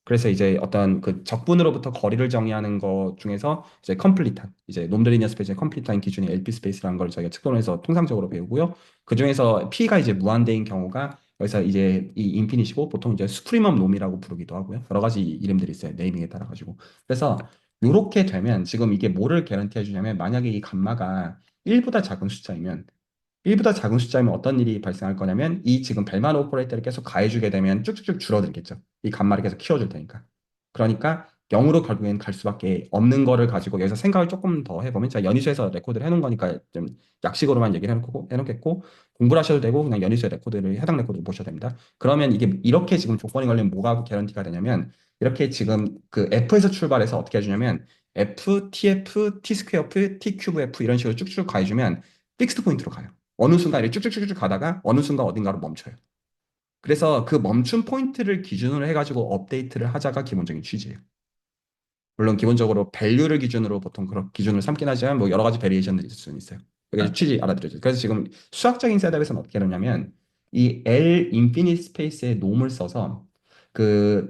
그래서 이제 어떤 적분으로부터 거리를 정의하는 것 중에서 이제 컴플리트한 이제 놈들리니어 스페이스의 컴플리트한 기준이 LP 스페이스라는 걸 저희가 측론에서 통상적으로 배우고요. 그 중에서 P가 이제 무한대인 경우가 여기서 이제 이 인피니시고 보통 이제 수프리멈 놈이라고 부르기도 하고요. 여러 가지 이름들이 있어요. 네이밍에 따라 가지고. 그래서 요렇게 되면 지금 이게 뭐를 개런티 해주냐면 만약에 이 감마가 1보다 작은 숫자이면 1보다 작은 숫자이면 어떤 일이 발생할 거냐면 이 지금 벨만 오퍼레이터를 계속 가해주게 되면 쭉쭉쭉 줄어들겠죠. 이 값말을 계속 키워줄 테니까. 그러니까 0으로 결국엔 갈 수밖에 없는 거를 가지고 여기서 생각을 조금 더 해보면 제가 연희수에서 레코드를 해놓은 거니까 좀 약식으로만 얘기를 해놓겠고 공부를 하셔도 되고 그냥 연희수의 레코드를 해당 레코드를 보셔도 됩니다. 그러면 이게 이렇게 지금 조건이 걸리면 뭐가 개런티가 되냐면 이렇게 지금 F에서 출발해서 어떻게 해주냐면 F, TF, T 스퀘어 F, T 큐브 F 이런 식으로 쭉쭉 가해주면 픽스드 포인트로 가요. 어느 순간 이렇게 쭉쭉쭉쭉 가다가 어느 순간 어딘가로 멈춰요. 그래서 그 멈춘 포인트를 기준으로 해가지고 업데이트를 하자가 기본적인 취지예요. 물론 기본적으로 밸류를 기준으로 보통 그런 기준을 삼긴 하지만 뭐 여러 가지 베리에이션들이 있을 수는 있어요. 그게 취지 알아들어죠. 그래서 지금 수학적인 셋업에서는 어떻게 하냐면 이 L 인피니트 스페이스의 놈을 써서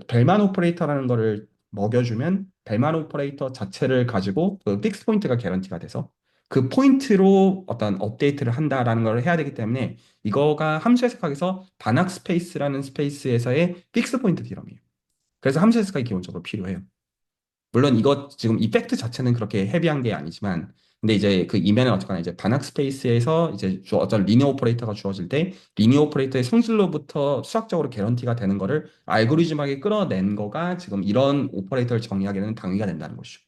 벨만 오퍼레이터라는 거를 먹여주면 벨만 오퍼레이터 자체를 가지고 픽스 포인트가 개런티가 돼서 그 포인트로 어떤 업데이트를 한다라는 걸 해야 되기 때문에 이거가 함수 해석학에서 반학 스페이스라는 스페이스에서의 픽스 포인트 디럼이에요. 그래서 함수 해석학이 기본적으로 필요해요. 물론 이거 지금 이펙트 자체는 그렇게 헤비한 게 아니지만 근데 이제 이면은 어쨌거나 이제 반학 스페이스에서 이제 어떤 리니어 오퍼레이터가 주어질 때 리니어 오퍼레이터의 성질로부터 수학적으로 개런티가 되는 거를 알고리즘하게 끌어낸 거가 지금 이런 오퍼레이터를 정의하기에는 당위가 된다는 것이죠.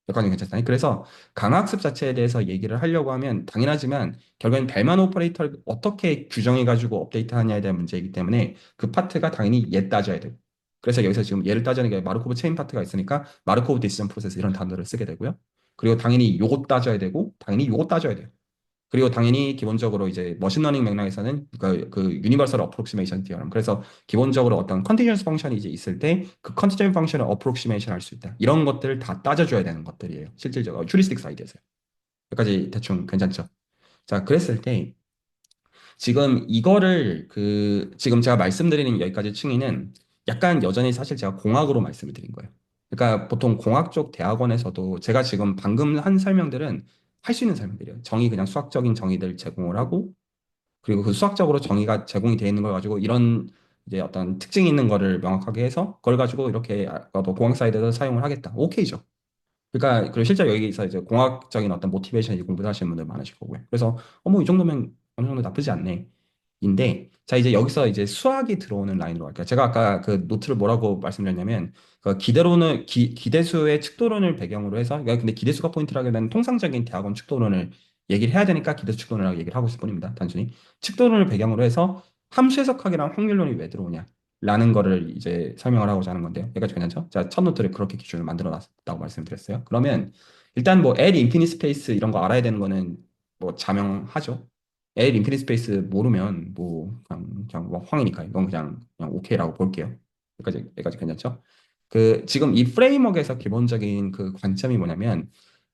여건이 괜찮아요. 그래서 강학습 자체에 대해서 얘기를 하려고 하면 당연하지만 결국엔 벨만 오퍼레이터를 어떻게 규정해가지고 업데이트하냐에 대한 문제이기 때문에 그 파트가 당연히 얘 따져야 되고 그래서 여기서 지금 얘를 따지는 게 마르코브 체인 파트가 있으니까 마르코브 디시전 프로세스 이런 단어를 쓰게 되고요. 그리고 당연히 요것 따져야 되고 당연히 요것 따져야 돼요. 그리고 당연히 기본적으로 이제 머신러닝 맥락에서는 유니버설 어프록시메이션 디어럼. 그래서 기본적으로 어떤 컨티뉴어스 펑션이 이제 있을 때 그 컨티뉴어스 펑션을 어프록시메이션 할 수 있다. 이런 것들을 다 따져줘야 되는 것들이에요. 실질적으로 휴리스틱 사이드에서요. 여기까지 대충 괜찮죠? 자, 그랬을 때 지금 이거를 지금 제가 말씀드리는 여기까지 층위는 약간 여전히 사실 제가 공학으로 말씀을 드린 거예요. 그러니까 보통 공학 쪽 대학원에서도 제가 지금 방금 한 설명들은 할 수 있는 설명들이에요. 정의 그냥 수학적인 정의들 제공을 하고 그리고 그 수학적으로 정의가 제공이 되어 있는 걸 가지고 이런 이제 어떤 특징이 있는 거를 명확하게 해서 그걸 가지고 이렇게 뭐 공학 사이드에서 사용을 하겠다. 오케이죠. 그러니까 그리고 실제 여기서 이제 공학적인 어떤 모티베이션 공부를 하시는 분들 많으실 거고요. 그래서 뭐 이 정도면 어느 정도 나쁘지 않네. 인데 자 이제 여기서 이제 수학이 들어오는 라인으로 갈게요. 제가 아까 그 노트를 뭐라고 말씀드렸냐면 그 기대론을 기대수의 측도론을 배경으로 해서 그러니까 근데 기대수가 포인트라기보다는 통상적인 대학원 측도론을 얘기를 해야 되니까 기대수 측도론이라고 얘기를 하고 있을 뿐입니다. 단순히 측도론을 배경으로 해서 함수 해석학이랑 확률론이 왜 들어오냐 라는 거를 이제 설명을 하고자 하는 건데요. 여기까지 괜찮죠? 자, 첫 노트를 그렇게 기준을 만들어 놨다고 말씀드렸어요. 그러면 일단 뭐 L 인피니트 스페이스 이런 거 알아야 되는 거는 뭐 자명하죠. L 인피니트 스페이스 모르면 뭐 그냥 뭐 황이니까 이건 그냥 오케이라고 볼게요. 여기까지 괜찮죠? 그 지금 이 프레임워크에서 기본적인 그 관점이 뭐냐면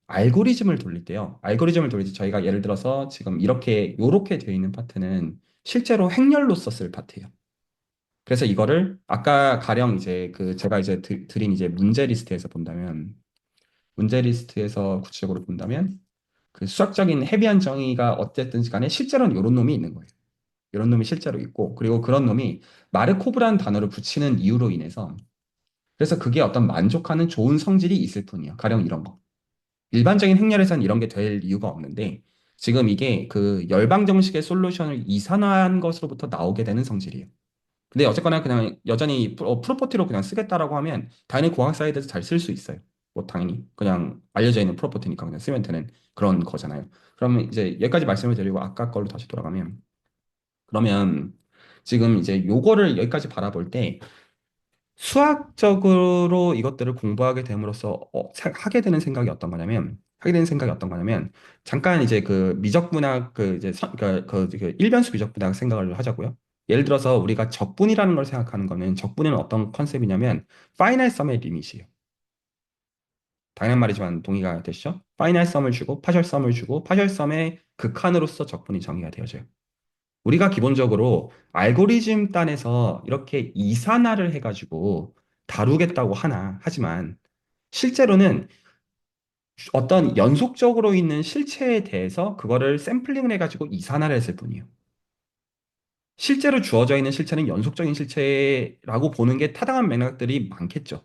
알고리즘을 돌릴 때요. 알고리즘을 돌릴 때 저희가 예를 들어서 지금 요렇게 되어 있는 파트는 실제로 행렬로 썼을 파트예요. 그래서 이거를 아까 가령 이제 그 제가 이제 드린 이제 문제 리스트에서 본다면 문제 리스트에서 구체적으로 본다면 그 수학적인 헤비한 정의가 어쨌든 간에 실제로는 이런 놈이 있는 거예요. 이런 놈이 실제로 있고 그리고 그런 놈이 마르코브라는 단어를 붙이는 이유로 인해서 그래서 그게 어떤 만족하는 좋은 성질이 있을 뿐이에요. 가령 이런 거. 일반적인 행렬에서는 이런 게 될 이유가 없는데 지금 이게 그 열방 정식의 솔루션을 이산화한 것으로부터 나오게 되는 성질이에요. 근데 어쨌거나 그냥 여전히 프로퍼티로 그냥 쓰겠다라고 하면 당연히 공학 사이드에서 잘 쓸 수 있어요. 뭐 당연히 그냥 알려져 있는 프로퍼티니까 그냥 쓰면 되는 그런 거잖아요. 그러면 이제 여기까지 말씀을 드리고 아까 걸로 다시 돌아가면 그러면 지금 이제 요거를 여기까지 바라볼 때 수학적으로 이것들을 공부하게 됨으로써 하게 되는 생각이 어떤 거냐면 잠깐 이제 그 미적분학 그 이제 그 일변수 미적분학 생각을 하자고요. 예를 들어서 우리가 적분이라는 걸 생각하는 거는 적분은 어떤 컨셉이냐면 파이널 썸의 리밋이에요. 당연한 말이지만 동의가 되시죠? 파이널 썸을 주고 파셜 썸을 주고 파셜 썸의 극한으로서 적분이 정의가 되어져요. 우리가 기본적으로 알고리즘 단에서 이렇게 이산화를 해가지고 다루겠다고 하지만 실제로는 어떤 연속적으로 있는 실체에 대해서 그거를 샘플링을 해가지고 이산화를 했을 뿐이에요. 실제로 주어져 있는 실체는 연속적인 실체라고 보는 게 타당한 맥락들이 많겠죠.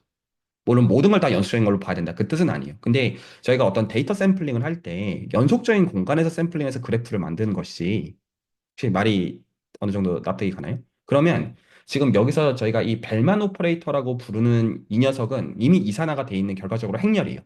물론 모든 걸 다 연속적인 걸로 봐야 된다. 그 뜻은 아니에요. 근데 저희가 어떤 데이터 샘플링을 할 때 연속적인 공간에서 샘플링해서 그래프를 만드는 것이 혹시 말이 어느 정도 납득이 가나요? 그러면 지금 여기서 저희가 이 벨만 오퍼레이터라고 부르는 이 녀석은 이미 이산화가 돼 있는 결과적으로 행렬이에요.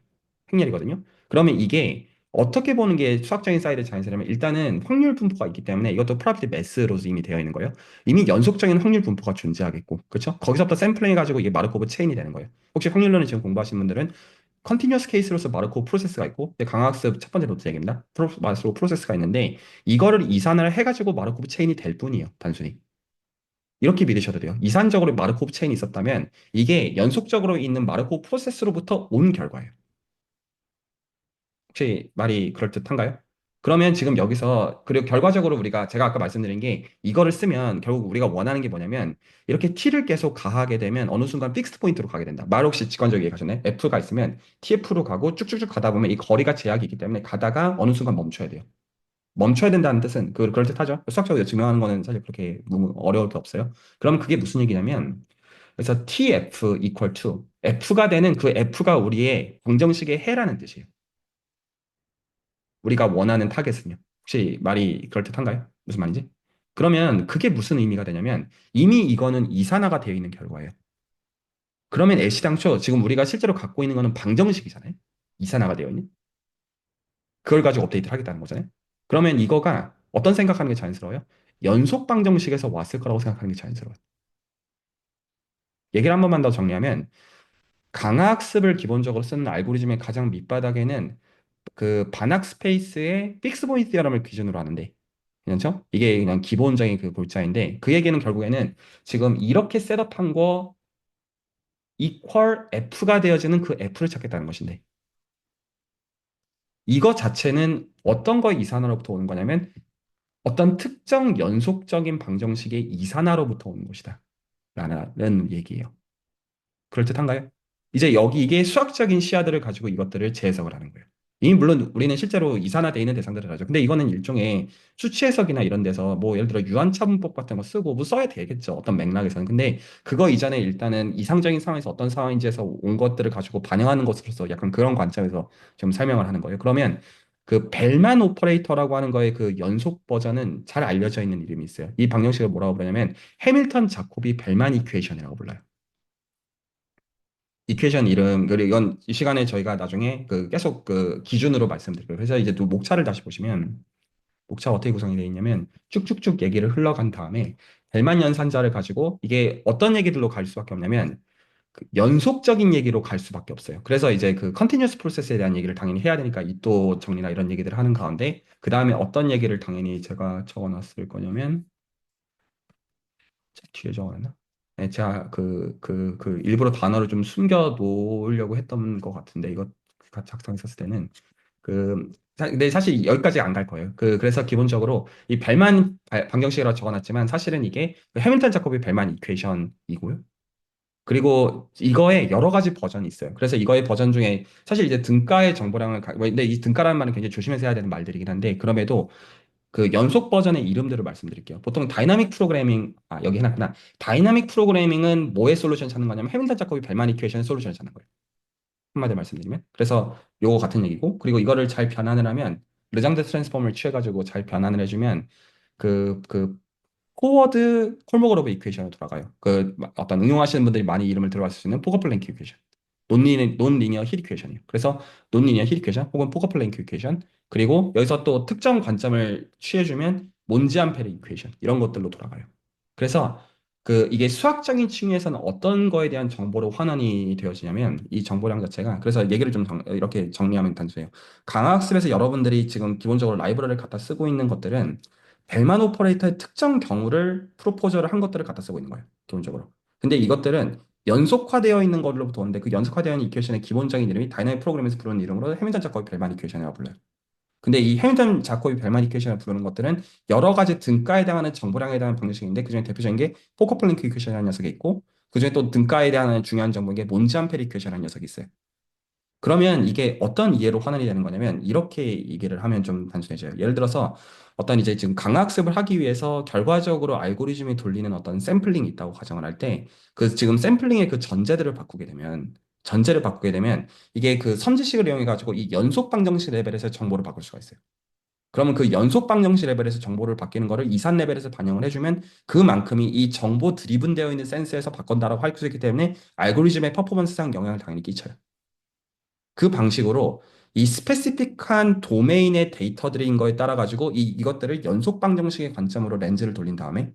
행렬이거든요. 그러면 이게 어떻게 보는 게 수학적인 사이드 자연스러우면 일단은 확률 분포가 있기 때문에 이것도 프로버티 매스로서 이미 되어 있는 거예요. 이미 연속적인 확률 분포가 존재하겠고, 그렇죠? 거기서부터 샘플링 해가지고 이게 마르코브 체인이 되는 거예요. 혹시 확률론을 지금 공부하시는 분들은 컨티뉴어스 케이스로서 마르코브 프로세스가 있고, 강학습 첫 번째 노트 얘기입니다. 마르코브 프로세스가 있는데 이거를 이산을 해가지고 마르코브 체인이 될 뿐이에요. 단순히. 이렇게 믿으셔도 돼요. 이산적으로 마르코브 체인이 있었다면 이게 연속적으로 있는 마르코브 프로세스로부터 온 결과예요. 혹시 말이 그럴듯한가요? 그러면 지금 여기서 그리고 결과적으로 우리가 제가 아까 말씀드린 게 이거를 쓰면 결국 우리가 원하는 게 뭐냐면 이렇게 t를 계속 가하게 되면 어느 순간 픽스트 포인트로 가게 된다. 말 혹시 직관적으로 얘기하셨네. f가 있으면 tf로 가고 쭉쭉쭉 가다 보면 이 거리가 제약이 있기 때문에 가다가 어느 순간 멈춰야 돼요. 멈춰야 된다는 뜻은 그럴듯하죠. 수학적으로 증명하는 거는 사실 그렇게 너무 어려울 게 없어요. 그럼 그게 무슨 얘기냐면 그래서 tf equal to f가 되는 그 f가 우리의 방정식의 해라는 뜻이에요. 우리가 원하는 타겟은요. 혹시 말이 그럴듯한가요? 무슨 말인지? 그러면 그게 무슨 의미가 되냐면 이미 이거는 이산화가 되어 있는 결과예요. 그러면 애시당초 지금 우리가 실제로 갖고 있는 거는 방정식이잖아요. 이산화가 되어 있는. 그걸 가지고 업데이트를 하겠다는 거잖아요. 그러면 이거가 어떤 생각하는 게 자연스러워요? 연속 방정식에서 왔을 거라고 생각하는 게 자연스러워요. 얘기를 한 번만 더 정리하면 강화학습을 기본적으로 쓰는 알고리즘의 가장 밑바닥에는 그 반학 스페이스의 픽스 포인트 티어럼을 기준으로 하는데 괜찮죠? 이게 그냥 기본적인 그 골자인데 그 얘기는 결국에는 지금 이렇게 셋업한 거 equal f가 되어지는 그 f를 찾겠다는 것인데 이거 자체는 어떤 거 이산화로부터 오는 거냐면 어떤 특정 연속적인 방정식의 이산화로부터 오는 것이다. 라는 얘기예요. 그럴듯한가요? 이제 여기 이게 수학적인 시야들을 가지고 이것들을 재해석을 하는 거예요. 이미 물론 우리는 실제로 이산화되어 있는 대상들을 하죠. 근데 이거는 일종의 수치 해석이나 이런 데서 뭐 예를 들어 유한차분법 같은 거 쓰고 뭐 써야 되겠죠. 어떤 맥락에서는. 근데 그거 이전에 일단은 이상적인 상황에서 어떤 상황인지에서 온 것들을 가지고 반영하는 것으로서 약간 그런 관점에서 좀 설명을 하는 거예요. 그러면 그 벨만 오퍼레이터라고 하는 거의 그 연속 버전은 잘 알려져 있는 이름이 있어요. 이 방정식을 뭐라고 부르냐면 해밀턴 자코비 벨만 이퀘이션이라고 불러요. 이퀘이션 이름, 그리고 이건 이 시간에 저희가 나중에 그 계속 그 기준으로 말씀드릴게요. 그래서 이제 또 목차를 다시 보시면, 목차 어떻게 구성이 되어 있냐면, 쭉쭉쭉 얘기를 흘러간 다음에, 벨만 연산자를 가지고 이게 어떤 얘기들로 갈 수밖에 없냐면, 그 연속적인 얘기로 갈 수밖에 없어요. 그래서 이제 그 컨티뉴어스 프로세스에 대한 얘기를 당연히 해야 되니까 이또 정리나 이런 얘기들을 하는 가운데, 그 다음에 어떤 얘기를 당연히 제가 적어놨을 거냐면, 뒤에 적어놨나? 네, 제가 일부러 단어를 좀 숨겨 놓으려고 했던 것 같은데, 이거 같이 작성했었을 때는, 근데 사실 여기까지 안 갈 거예요. 그래서 기본적으로 이 벨만 방정식이라고 적어놨지만, 사실은 이게 그 해밀턴 자코비 벨만 이퀘이션이고요. 그리고 이거에 여러 가지 버전이 있어요. 그래서 이거의 버전 중에 사실 이제 등가의 정보량을, 근데 이 등가라는 말은 굉장히 조심해서 해야 되는 말들이긴 한데, 그럼에도 그 연속 버전의 이름들을 말씀드릴게요. 보통 다이나믹 프로그래밍, 여기 해놨구나. 다이나믹 프로그래밍은 뭐의 솔루션 찾는 거냐면 해밀턴 자코비 벨만 이퀘이션의 솔루션을 찾는 거예요. 한마디로 말씀드리면. 그래서 요거 같은 얘기고, 그리고 이거를 잘 변환을 하면, 르장드 트랜스폼을 취해가지고 잘 변환을 해주면, 그 포워드 콜모그로브 이퀘이션으로 돌아가요. 어떤 응용하시는 분들이 많이 이름을 들어봤을 수 있는 포커플랭크 이퀘이션. 논리니어 힐 이퀘이션이에요. 그래서 논리니어 힐 이퀘이션 혹은 포커플랭크 이퀘이션, 그리고 여기서 또 특정 관점을 취해주면 몬지암페르 이퀘이션, 이런 것들로 돌아가요. 그래서 이게 수학적인 층위에서는 어떤 거에 대한 정보로 환원이 되어지냐면 이 정보량 자체가, 그래서 얘기를 좀 이렇게 정리하면 단순해요. 강학습에서 여러분들이 지금 기본적으로 라이브러리를 갖다 쓰고 있는 것들은 벨만 오퍼레이터의 특정 경우를 프로포저를 한 것들을 갖다 쓰고 있는 거예요. 기본적으로. 근데 이것들은 연속화되어 있는 걸로부터 오는데, 그 연속화되어 있는 이퀘이션의 기본적인 이름이 다이나믹 프로그램에서 부르는 이름으로 해밀턴 자코비 벨만 이퀘이션이라고 불러요. 근데 이 해밀턴 자코비 벨만 이퀘이션을 부르는 것들은 여러 가지 등가에 해당하는 정보량에 해당하는 방정식인데, 그중에 대표적인 게 포커플랭크 이퀘이션이라는 녀석이 있고, 그중에 또 등가에 대한 중요한 정보인 게 몬지암페르 이퀘이션이라는 녀석이 있어요. 그러면 이게 어떤 이해로 환원이 되는 거냐면, 이렇게 얘기를 하면 좀 단순해져요. 예를 들어서 어떤 이제 지금 강학습을 하기 위해서 결과적으로 알고리즘이 돌리는 어떤 샘플링이 있다고 가정을 할 때, 지금 샘플링의 그 전제를 바꾸게 되면 이게 그 선지식을 이용해 가지고 이 연속 방정식 레벨에서 정보를 바꿀 수가 있어요. 그러면 그 연속 방정식 레벨에서 정보를 바뀌는 거를 이산 레벨에서 반영을 해주면 그만큼이 이 정보 드리븐되어 있는 센스에서 바꾼다라고 할 수 있기 때문에 알고리즘의 퍼포먼스상 영향을 당연히 끼쳐요. 그 방식으로 이 스페시픽한 도메인의 데이터들인 거에 따라 가지고 이것들을 연속 방정식의 관점으로 렌즈를 돌린 다음에,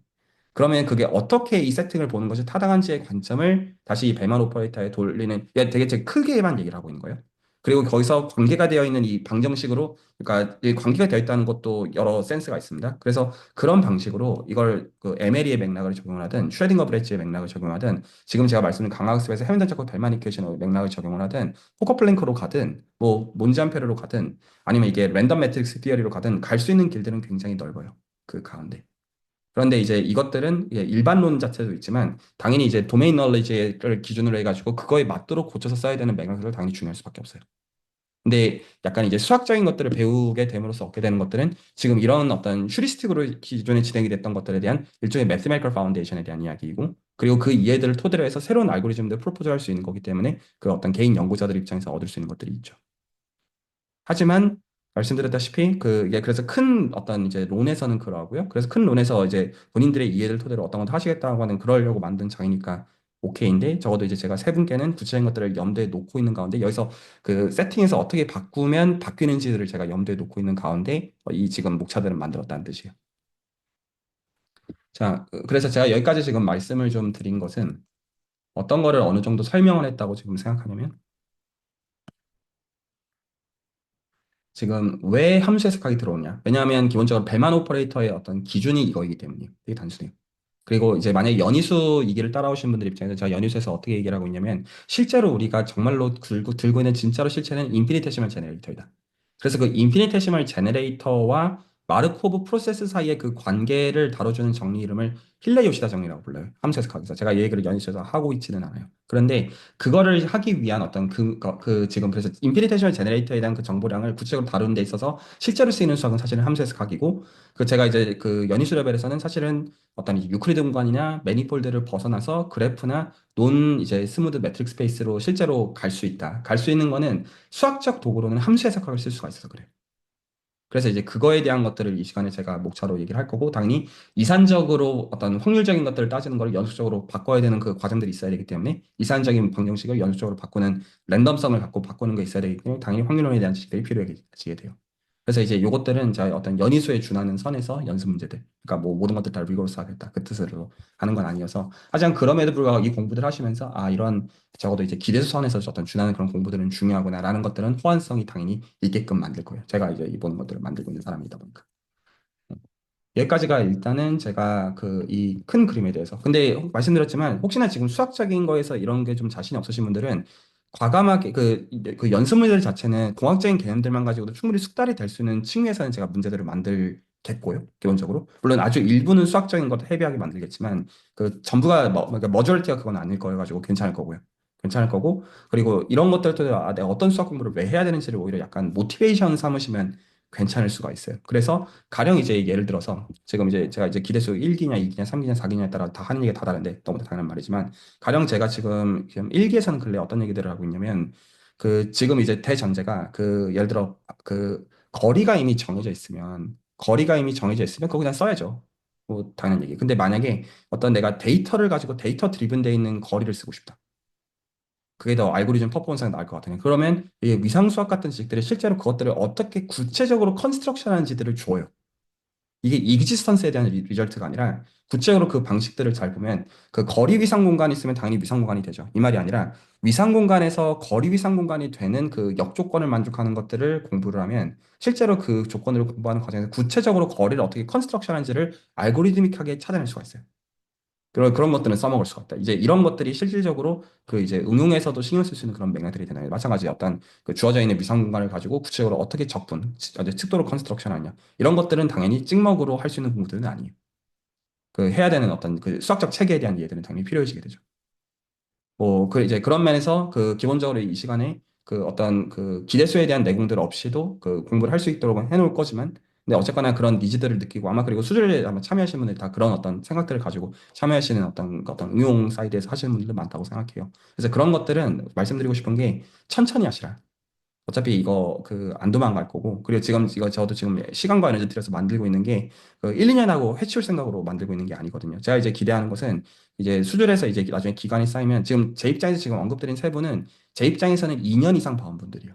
그러면 그게 어떻게 이 세팅을 보는 것이 타당한지의 관점을 다시 이 벨만 오퍼레이터에 돌리는, 이게 되게 제 크게만 얘기를 하고 있는 거예요. 그리고 거기서 관계가 되어 있는 이 방정식으로, 그러니까 이 관계가 되어 있다는 것도 여러 센스가 있습니다. 그래서 그런 방식으로 이걸 그 MLE의 맥락을 적용을 하든 슈레딩거 브레치의 맥락을 적용하든, 지금 제가 말씀드린 강학습에서 해밀턴 자코비 벨만 이퀘이션의 맥락을 적용을 하든, 포커 플랭크로 가든 뭐 몬지암페르로 가든, 아니면 이게 랜덤 매트릭스 티어리로 가든 갈 수 있는 길들은 굉장히 넓어요. 그 가운데. 그런데 이제 이것들은 일반론 자체도 있지만 당연히 이제 도메인 널리지를 기준으로 해가지고 그거에 맞도록 고쳐서 써야 되는 맥락들을 당연히 중요할 수밖에 없어요. 근데 약간 이제 수학적인 것들을 배우게 됨으로써 얻게 되는 것들은 지금 이런 어떤 휴리스틱으로 기존에 진행이 됐던 것들에 대한 일종의 매스메이컬 파운데이션에 대한 이야기이고, 그리고 그 이해들을 토대로 해서 새로운 알고리즘들을 프로포즈할 수 있는 거기 때문에 그 어떤 개인 연구자들 입장에서 얻을 수 있는 것들이 있죠. 하지만 말씀드렸다시피 이게 그래서 큰 어떤 이제 론에서는 그러하고요. 그래서 큰 론에서 이제 본인들의 이해를 토대로 어떤 것도 하시겠다고 하는, 그러려고 만든 장이니까 오케이인데, 적어도 이제 제가 세 분께는 구체적인 것들을 염두에 놓고 있는 가운데, 여기서 그 세팅에서 어떻게 바꾸면 바뀌는지를 제가 염두에 놓고 있는 가운데 이 지금 목차들을 만들었다는 뜻이에요. 자, 그래서 제가 여기까지 지금 말씀을 좀 드린 것은 어떤 거를 어느 정도 설명을 했다고 지금 생각하냐면, 지금 왜 함수 해석하기 들어오냐? 왜냐하면 기본적으로 벨만 오퍼레이터의 어떤 기준이 이거이기 때문이에요. 되게 단순해요. 그리고 이제 만약에 연위수 이 길을 따라오신 분들 입장에서 제가 연위수에서 어떻게 얘기를 하고 있냐면, 실제로 우리가 정말로 들고 있는 진짜로 실체는 인피니테시멀 제네레이터이다. 그래서 그 인피니테시멀 제네레이터와 마르코브 프로세스 사이의 그 관계를 다뤄주는 정리 이름을 힐레 요시다 정리라고 불러요. 함수 해석하기에서. 제가 이 얘기를 연이셔서 하고 있지는 않아요. 그런데 그거를 하기 위한 어떤 지금 그래서 인피니테이셔널 제너레이터에 대한 그 정보량을 구체적으로 다루는 데 있어서 실제로 쓰이는 수학은 사실은 함수 해석하기고, 그 제가 이제 그 연이수 레벨에서는 사실은 어떤 이 유클리드 공간이나 매니폴드를 벗어나서 그래프나 논 이제 스무드 매트릭 스페이스로 실제로 갈 수 있다. 갈 수 있는 거는 수학적 도구로는 함수 해석학을 쓸 수가 있어서 그래요. 그래서 이제 그거에 대한 것들을 이 시간에 제가 목차로 얘기를 할 거고, 당연히 이산적으로 어떤 확률적인 것들을 따지는 걸 연속적으로 바꿔야 되는 그 과정들이 있어야 되기 때문에, 이산적인 방정식을 연속적으로 바꾸는 랜덤성을 갖고 바꾸는 게 있어야 되기 때문에 당연히 확률론에 대한 지식들이 필요해지게 돼요. 그래서 이제 요것들은 저희 어떤 연위수에 준하는 선에서 연습 문제들, 그러니까 뭐 모든 것들 다 리고러스 하겠다 그 뜻으로 하는 건 아니어서, 하지만 그럼에도 불구하고 이 공부들 하시면서 아, 이런 적어도 이제 기대수 선에서 어떤 준하는 그런 공부들은 중요하구나라는 것들은 호환성이 당연히 있게끔 만들 거예요. 제가 이제 이번 것들을 만들고 있는 사람이다 보니까. 여기까지가 일단은 제가 그 이 큰 그림에 대해서. 근데 말씀드렸지만 혹시나 지금 수학적인 거에서 이런 게 좀 자신이 없으신 분들은 과감하게 그 연습 문제들 자체는 공학적인 개념들만 가지고도 충분히 숙달이 될 수 있는 층위에서는 제가 문제들을 만들겠고요. 기본적으로. 물론 아주 일부는 수학적인 것도 헤비하게 만들겠지만 그 전부가 그러니까 머저리티가 그건 아닐 거여 가지고 괜찮을 거고요. 괜찮을 거고, 그리고 이런 것들도 아, 내가 어떤 수학 공부를 왜 해야 되는지를 오히려 약간 모티베이션 삼으시면 괜찮을 수가 있어요. 그래서 가령 이제 예를 들어서 지금 이제 제가 이제 기대수 1기냐 2기냐 3기냐 4기냐에 따라 다 하는 얘기가 다 다른데 너무 당연한 말이지만, 가령 제가 지금 1기에서는 근래 어떤 얘기들을 하고 있냐면, 그 지금 이제 대전제가 그 예를 들어 그 거리가 이미 정해져 있으면 그거 그냥 써야죠. 뭐 당연한 얘기. 근데 만약에 어떤 내가 데이터를 가지고 데이터 드리븐 돼 있는 거리를 쓰고 싶다. 그게 더 알고리즘 퍼포먼스가 나을 것 같아요. 그러면 이 위상수학 같은 지식들이 실제로 그것들을 어떻게 구체적으로 컨스트럭션 하는지들을 줘요. 이게 이그지스턴스에 대한 리절트가 아니라 구체적으로 그 방식들을 잘 보면 그 거리 위상 공간이 있으면 당연히 위상 공간이 되죠. 이 말이 아니라 위상 공간에서 거리 위상 공간이 되는 그 역조건을 만족하는 것들을 공부를 하면 실제로 그 조건을 공부하는 과정에서 구체적으로 거리를 어떻게 컨스트럭션 하는지를 알고리드믹하게 찾아낼 수가 있어요. 그런 것들은 써먹을 수가 있다. 이제 이런 것들이 실질적으로 그 이제 응용에서도 신경 쓸 수 있는 그런 맥락들이 되나요? 마찬가지 어떤 그 주어져 있는 미상 공간을 가지고 구체적으로 어떻게 이제 측도로 컨스트럭션 하냐. 이런 것들은 당연히 찍먹으로 할 수 있는 공부들은 아니에요. 그 해야 되는 어떤 그 수학적 체계에 대한 이해들은 당연히 필요해지게 되죠. 뭐, 그 이제 그런 면에서 그 기본적으로 이 시간에 그 어떤 그 기대수에 대한 내공들 없이도 그 공부를 할 수 있도록 해놓을 거지만, 근데 어쨌거나 그런 니즈들을 느끼고 아마, 그리고 수준에 아마 참여하시는 분들 다 그런 어떤 생각들을 가지고 참여하시는 어떤 응용 사이드에서 하시는 분들도 많다고 생각해요. 그래서 그런 것들은 말씀드리고 싶은 게 천천히 하시라. 어차피 이거 그 안 도망갈 거고, 그리고 지금 이거 저도 지금 시간과 에너지 들여서 만들고 있는 게 그 1, 2년 하고 해치울 생각으로 만들고 있는 게 아니거든요. 제가 이제 기대하는 것은 이제 수준에서 이제 나중에 기간이 쌓이면, 지금 제 입장에서 지금 언급드린 세 분은 제 입장에서는 2년 이상 봐온 분들이에요.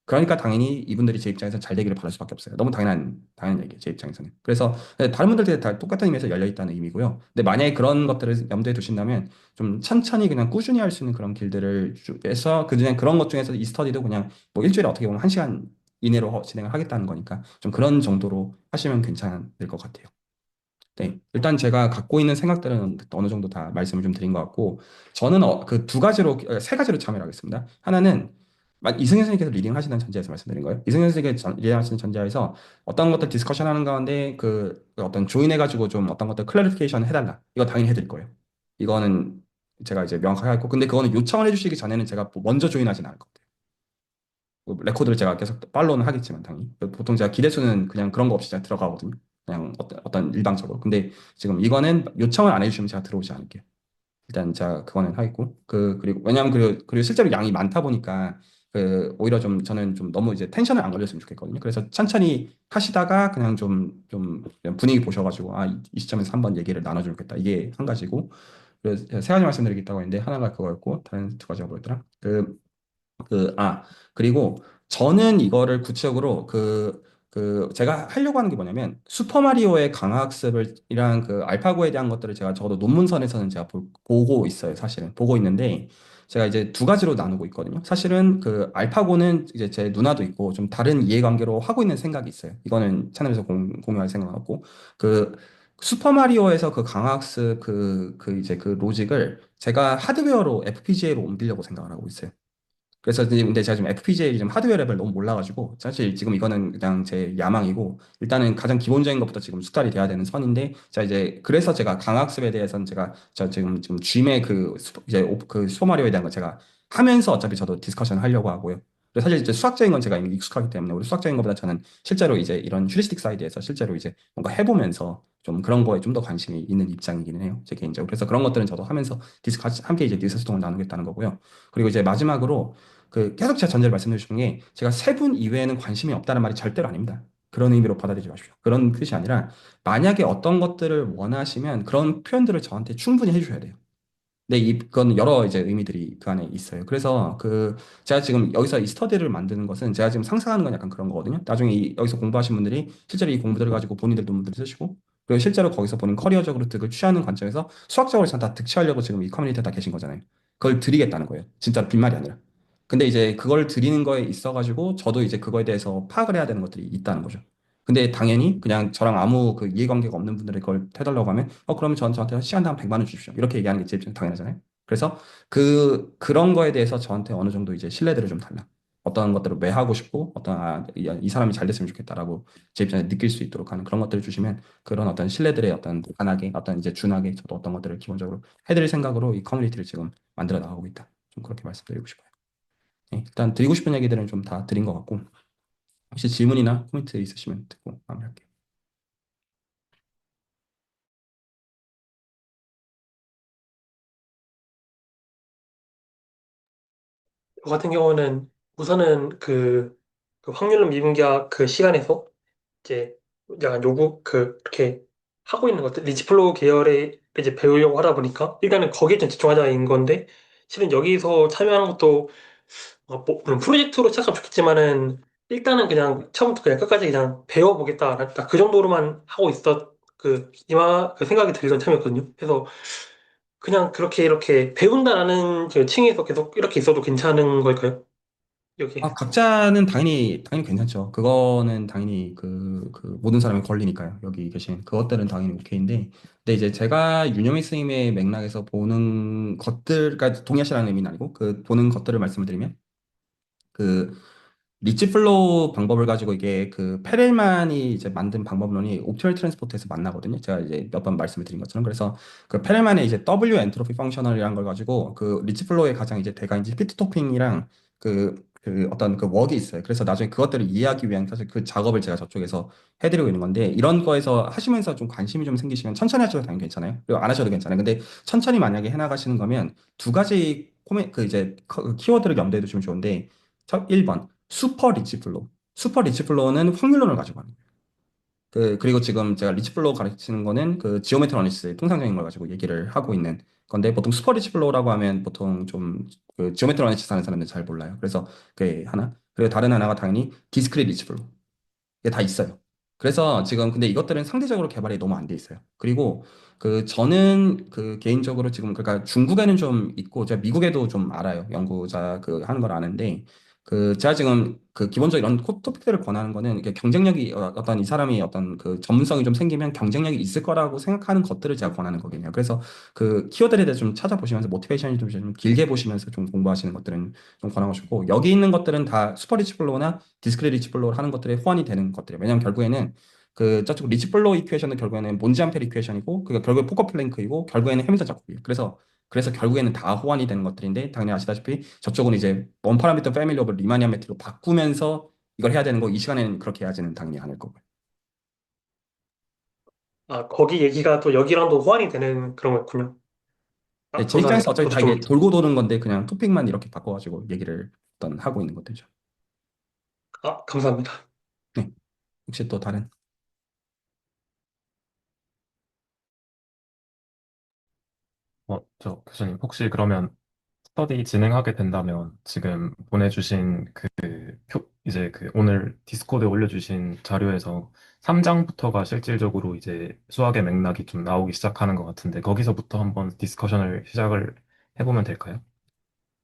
그러니까 당연히 이분들이 제 입장에서 잘 되기를 바랄 수밖에 없어요. 너무 당연한 얘기예요, 제 입장에서는. 그래서 다른 분들한테 다 똑같은 의미에서 열려 있다는 의미고요. 근데 만약에 그런 것들을 염두에 두신다면 좀 천천히 그냥 꾸준히 할 수 있는 그런 길들을 해서, 그중에 그런 것 중에서 이 스터디도 그냥 뭐 일주일에 어떻게 보면 1시간 이내로 진행을 하겠다는 거니까 좀 그런 정도로 하시면 괜찮을 것 같아요. 네, 일단 제가 갖고 있는 생각들은 어느 정도 다 말씀을 좀 드린 것 같고, 저는 그 두 가지로, 세 가지로 참여를 하겠습니다. 하나는 이승현 선생님께서 리딩 하시는 전제에서 말씀드린 거예요. 이승현 선생님께서 리딩 하시는 전제에서 어떤 것들 디스커션 하는 가운데 그 어떤 조인해가지고 좀 어떤 것들 클래리피케이션 해달라. 이거 당연히 해드릴 거예요. 이거는 제가 이제 명확하게 하고, 근데 그거는 요청을 해주시기 전에는 제가 뭐 먼저 조인하진 않을 것 같아요. 뭐 레코드를 제가 계속 팔로우는 하겠지만 당연히 보통 제가 기대수는 그냥 그런 거 없이 제가 들어가거든요. 그냥 어떤 일방적으로. 근데 지금 이거는 요청을 안 해주시면 제가 들어오지 않을게요. 일단 제가 그거는 하겠고, 그리고 왜냐하면 그리고 실제로 양이 많다 보니까 그 오히려 좀 저는 좀 너무 이제 텐션을 안 걸렸으면 좋겠거든요. 그래서 천천히 하시다가 그냥 좀 그냥 분위기 보셔가지고 아, 이 시점에서 한번 얘기를 나눠주겠다, 이게 한 가지고. 그래서 제가 세 가지 말씀드리겠다고 했는데 하나가 그거였고, 다른 두 가지가 뭐였더라? 그리고 저는 이거를 구체적으로 제가 하려고 하는 게 뭐냐면, 슈퍼마리오의 강화학습이랑 그 알파고에 대한 것들을 제가 적어도 논문선에서는 제가 보고 있어요. 사실은. 보고 있는데, 제가 이제 두 가지로 나누고 있거든요. 사실은 그 알파고는 이제 제 누나도 있고 좀 다른 이해관계로 하고 있는 생각이 있어요. 이거는 채널에서 공유할 생각은 없고, 그 슈퍼마리오에서 그 강화학습 이제 그 로직을 제가 하드웨어로 FPGA로 옮기려고 생각을 하고 있어요. 그래서 근데 제가 지금 FPGA 좀 하드웨어 레벨 너무 몰라가지고 사실 지금 이거는 그냥 제 야망이고 일단은 가장 기본적인 것부터 지금 숙달이 돼야 되는 선인데 자 이제 그래서 제가 강학습에 대해서는 제가 저 지금 dream의 이제 그 슈퍼마리오에 대한 거 제가 하면서 어차피 저도 디스커션 하려고 하고요. 그리고 사실 이제 수학적인 건 제가 이미 익숙하기 때문에 우리 수학적인 것보다 저는 실제로 이제 이런 휴리스틱 사이드에서 실제로 이제 뭔가 해보면서 좀 그런 거에 좀 더 관심이 있는 입장이기는 해요. 제 개인적으로. 그래서 그런 것들은 저도 하면서 함께 이제 의사소통을 나누겠다는 거고요. 그리고 이제 마지막으로 그 계속 제가 전제를 말씀해 주신 게 제가 세 분 이외에는 관심이 없다는 말이 절대로 아닙니다. 그런 의미로 받아들이지 마십시오. 그런 뜻이 아니라 만약에 어떤 것들을 원하시면 그런 표현들을 저한테 충분히 해주셔야 돼요. 네, 그건 여러 이제 의미들이 그 안에 있어요. 그래서 제가 지금 여기서 이 스터디를 만드는 것은 제가 지금 상상하는 건 약간 그런 거거든요. 나중에 여기서 공부하신 분들이 실제로 이 공부들을 가지고 본인들 논문들 쓰시고 그리고 실제로 거기서 본인 커리어적으로 득을 취하는 관점에서 수학적으로 다 득취하려고 지금 이 커뮤니티에 다 계신 거잖아요. 그걸 드리겠다는 거예요. 진짜로 빈말이 아니라. 근데 이제 그걸 드리는 거에 있어가지고 저도 이제 그거에 대해서 파악을 해야 되는 것들이 있다는 거죠. 근데 당연히 그냥 저랑 아무 그 이해관계가 없는 분들이 그걸 해달라고 하면 그러면 저한테 시간당 한 100만 원 주십시오. 이렇게 얘기하는 게 제일 당연하잖아요. 그래서 그런 거에 대해서 저한테 어느 정도 이제 신뢰들을 좀 달라. 어떤 것들을 왜 하고 싶고 이 사람이 잘 됐으면 좋겠다라고 제 입장에 느낄 수 있도록 하는 그런 것들을 주시면 그런 어떤 신뢰들의 어떤 단하게 어떤 이제 준하게 저도 어떤 것들을 기본적으로 해드릴 생각으로 이 커뮤니티를 지금 만들어 나가고 있다. 좀 그렇게 말씀드리고 싶어요. 네, 일단 드리고 싶은 얘기들은 좀 다 드린 것 같고 혹시 질문이나 코멘트 있으시면 듣고 마무리할게요. 저 같은 경우는 우선은 그 확률론 미분계학 그 시간에서 이제 약간 이렇게 하고 있는 것들, 리치플로우 계열에 이제 배우려고 하다 보니까 일단은 거기에 좀 집중하자인 건데 실은 여기서 참여하는 것도 물론 프로젝트로 시작하면 좋겠지만은 일단은 그냥 처음부터 그냥 끝까지 그냥 배워보겠다. 그 정도로만 하고 그 생각이 들던 참이었거든요. 그래서 그냥 그렇게 이렇게 배운다라는 그 층에서 계속 이렇게 있어도 괜찮은 걸까요? 여기. 각자는 당연히 괜찮죠. 그거는 당연히 그 모든 사람의 권리니까요. 여기 계신 그것들은 당연히 오케이인데, 근데 이제 제가 윤영희 선생님의 맥락에서 보는 것들, 그러니까 동의하시라는 의미는 아니고, 그 보는 것들을 말씀을 드리면, 그 리치 플로우 방법을 가지고 이게 그 페렐만이 이제 만든 방법론이 옵티멀 트랜스포트에서 만나거든요. 제가 이제 몇 번 말씀을 드린 것처럼. 그래서 그 페렐만의 이제 W 엔트로피 펑셔널이라는 걸 가지고 그 리치 플로우의 가장 이제 대가인 피트 토핑이랑 그 어떤 그 웍이 있어요. 그래서 나중에 그것들을 이해하기 위한 사실 그 작업을 제가 저쪽에서 해드리고 있는 건데 이런 거에서 하시면서 좀 관심이 좀 생기시면 천천히 하셔도 당연히 괜찮아요. 그리고 안 하셔도 괜찮아요. 근데 천천히 만약에 해나가시는 거면 두 가지 그 이제 그 키워드를 염두에 두시면 좋은데 첫 1번 슈퍼 리치 플로우. 슈퍼 리치 플로우는 확률론을 가지고 하는 거예요. 그리고 지금 제가 리치 플로우 가르치는 거는 그 지오메트리 어니시스의 통상적인 걸 가지고 얘기를 하고 있는 건데 보통 슈퍼 리치 플로우라고 하면 보통 좀 그 지오메트리 어니시스 하는 사람들 잘 몰라요. 그래서 그게 하나. 그리고 다른 하나가 당연히 디스크릿 리치 플로우. 이게 다 있어요. 그래서 지금 근데 이것들은 상대적으로 개발이 너무 안 돼 있어요. 그리고 저는 그 개인적으로 지금 그러니까 중국에는 좀 있고 제가 미국에도 좀 알아요. 연구자 하는 걸 아는데 제가 지금 그 기본적으로 이런 토픽들을 권하는 거는 이게 경쟁력이 어떤 이 사람이 어떤 그 전문성이 좀 생기면 경쟁력이 있을 거라고 생각하는 것들을 제가 권하는 거거든요. 그래서 그 키워드에 대해서 좀 찾아보시면서 모티베이션이 좀 길게 보시면서 좀 공부하시는 것들은 좀 권하고 싶고 여기 있는 것들은 다 슈퍼 리치플로우나 디스크릿 리치플로우를 하는 것들에 호환이 되는 것들이에요. 왜냐하면 결국에는 저쪽 리치플로우 이퀘이션은 결국에는 몬지암페리 이퀘이션이고 그게 결국에 포커 플랭크이고 결국에는 해밀턴 자국이에요. 그래서 결국에는 다 호환이 되는 것들인데 당연히 아시다시피 저쪽은 이제 원 파라미터 패밀리 오브 리마니안 매트로 바꾸면서 이걸 해야 되는 거 이 시간에는 그렇게 하지는 당연히 않을 거고요. 거기 얘기가 또 여기랑도 호환이 되는 그런 거였군요. 네, 제 입장에서 감사합니다. 어차피 저도 다 좀, 이게 돌고 도는 건데 그냥 토픽만 이렇게 바꿔가지고 얘기를 어떤 하고 있는 것들이죠. 감사합니다. 네, 혹시 또 다른 교수님, 혹시 그러면 스터디 진행하게 된다면 지금 보내주신 이제 오늘 디스코드에 올려주신 자료에서 3장부터가 실질적으로 이제 수학의 맥락이 좀 나오기 시작하는 것 같은데 거기서부터 한번 디스커션을 시작을 해보면 될까요?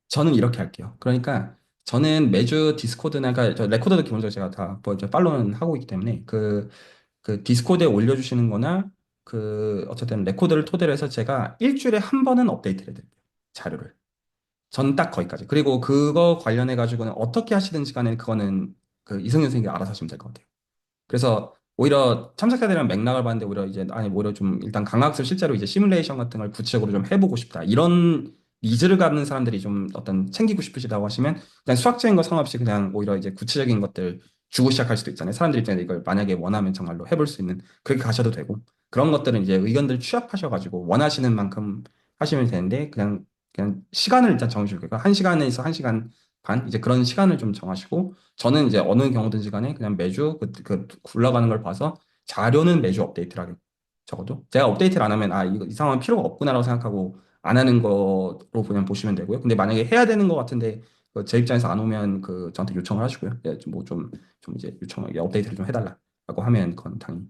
저는 이렇게 할게요. 그러니까 저는 매주 디스코드나 그러니까 저 레코더도 기본적으로 제가 다 이제 팔로우는 하고 있기 때문에 그 디스코드에 올려주시는 거나 어쨌든 레코드를 토대로 해서 제가 일주일에 한 번은 업데이트를 해드릴게요. 자료를. 전 딱 거기까지. 그리고 그거 관련해 가지고는 어떻게 하시든지 간에 그거는 그 이성윤 선생님이 알아서 하시면 될 것 같아요. 그래서 오히려 참석자들이랑 맥락을 봤는데 오히려 이제 아니 오히려 좀 일단 강학습 실제로 이제 시뮬레이션 같은 걸 구체적으로 좀 해보고 싶다 이런 니즈를 갖는 사람들이 좀 어떤 챙기고 싶으시다고 하시면 그냥 수학적인 거 상관없이 그냥 오히려 이제 구체적인 것들 주고 시작할 수도 있잖아요. 사람들 입장에서 이걸 만약에 원하면 정말로 해볼 수 있는 그렇게 가셔도 되고 그런 것들은 이제 의견들 취합하셔가지고 원하시는 만큼 하시면 되는데 그냥 시간을 일단 정해주고 그러니까 한 시간에서 한 시간 반 이제 그런 시간을 좀 정하시고 저는 이제 어느 경우든지 간에 그냥 매주 그 굴러가는 걸 봐서 자료는 매주 업데이트를 하겠고 적어도 제가 업데이트를 안 하면 아 이거 이 상황은 필요가 없구나라고 생각하고 안 하는 거로 그냥 보시면 되고요. 근데 만약에 해야 되는 것 같은데 그제 입장에서 안 오면 그 저한테 요청을 하시고요. 예, 좀 이제 요청을 업데이트를 좀 해달라고 하면 그건 당연히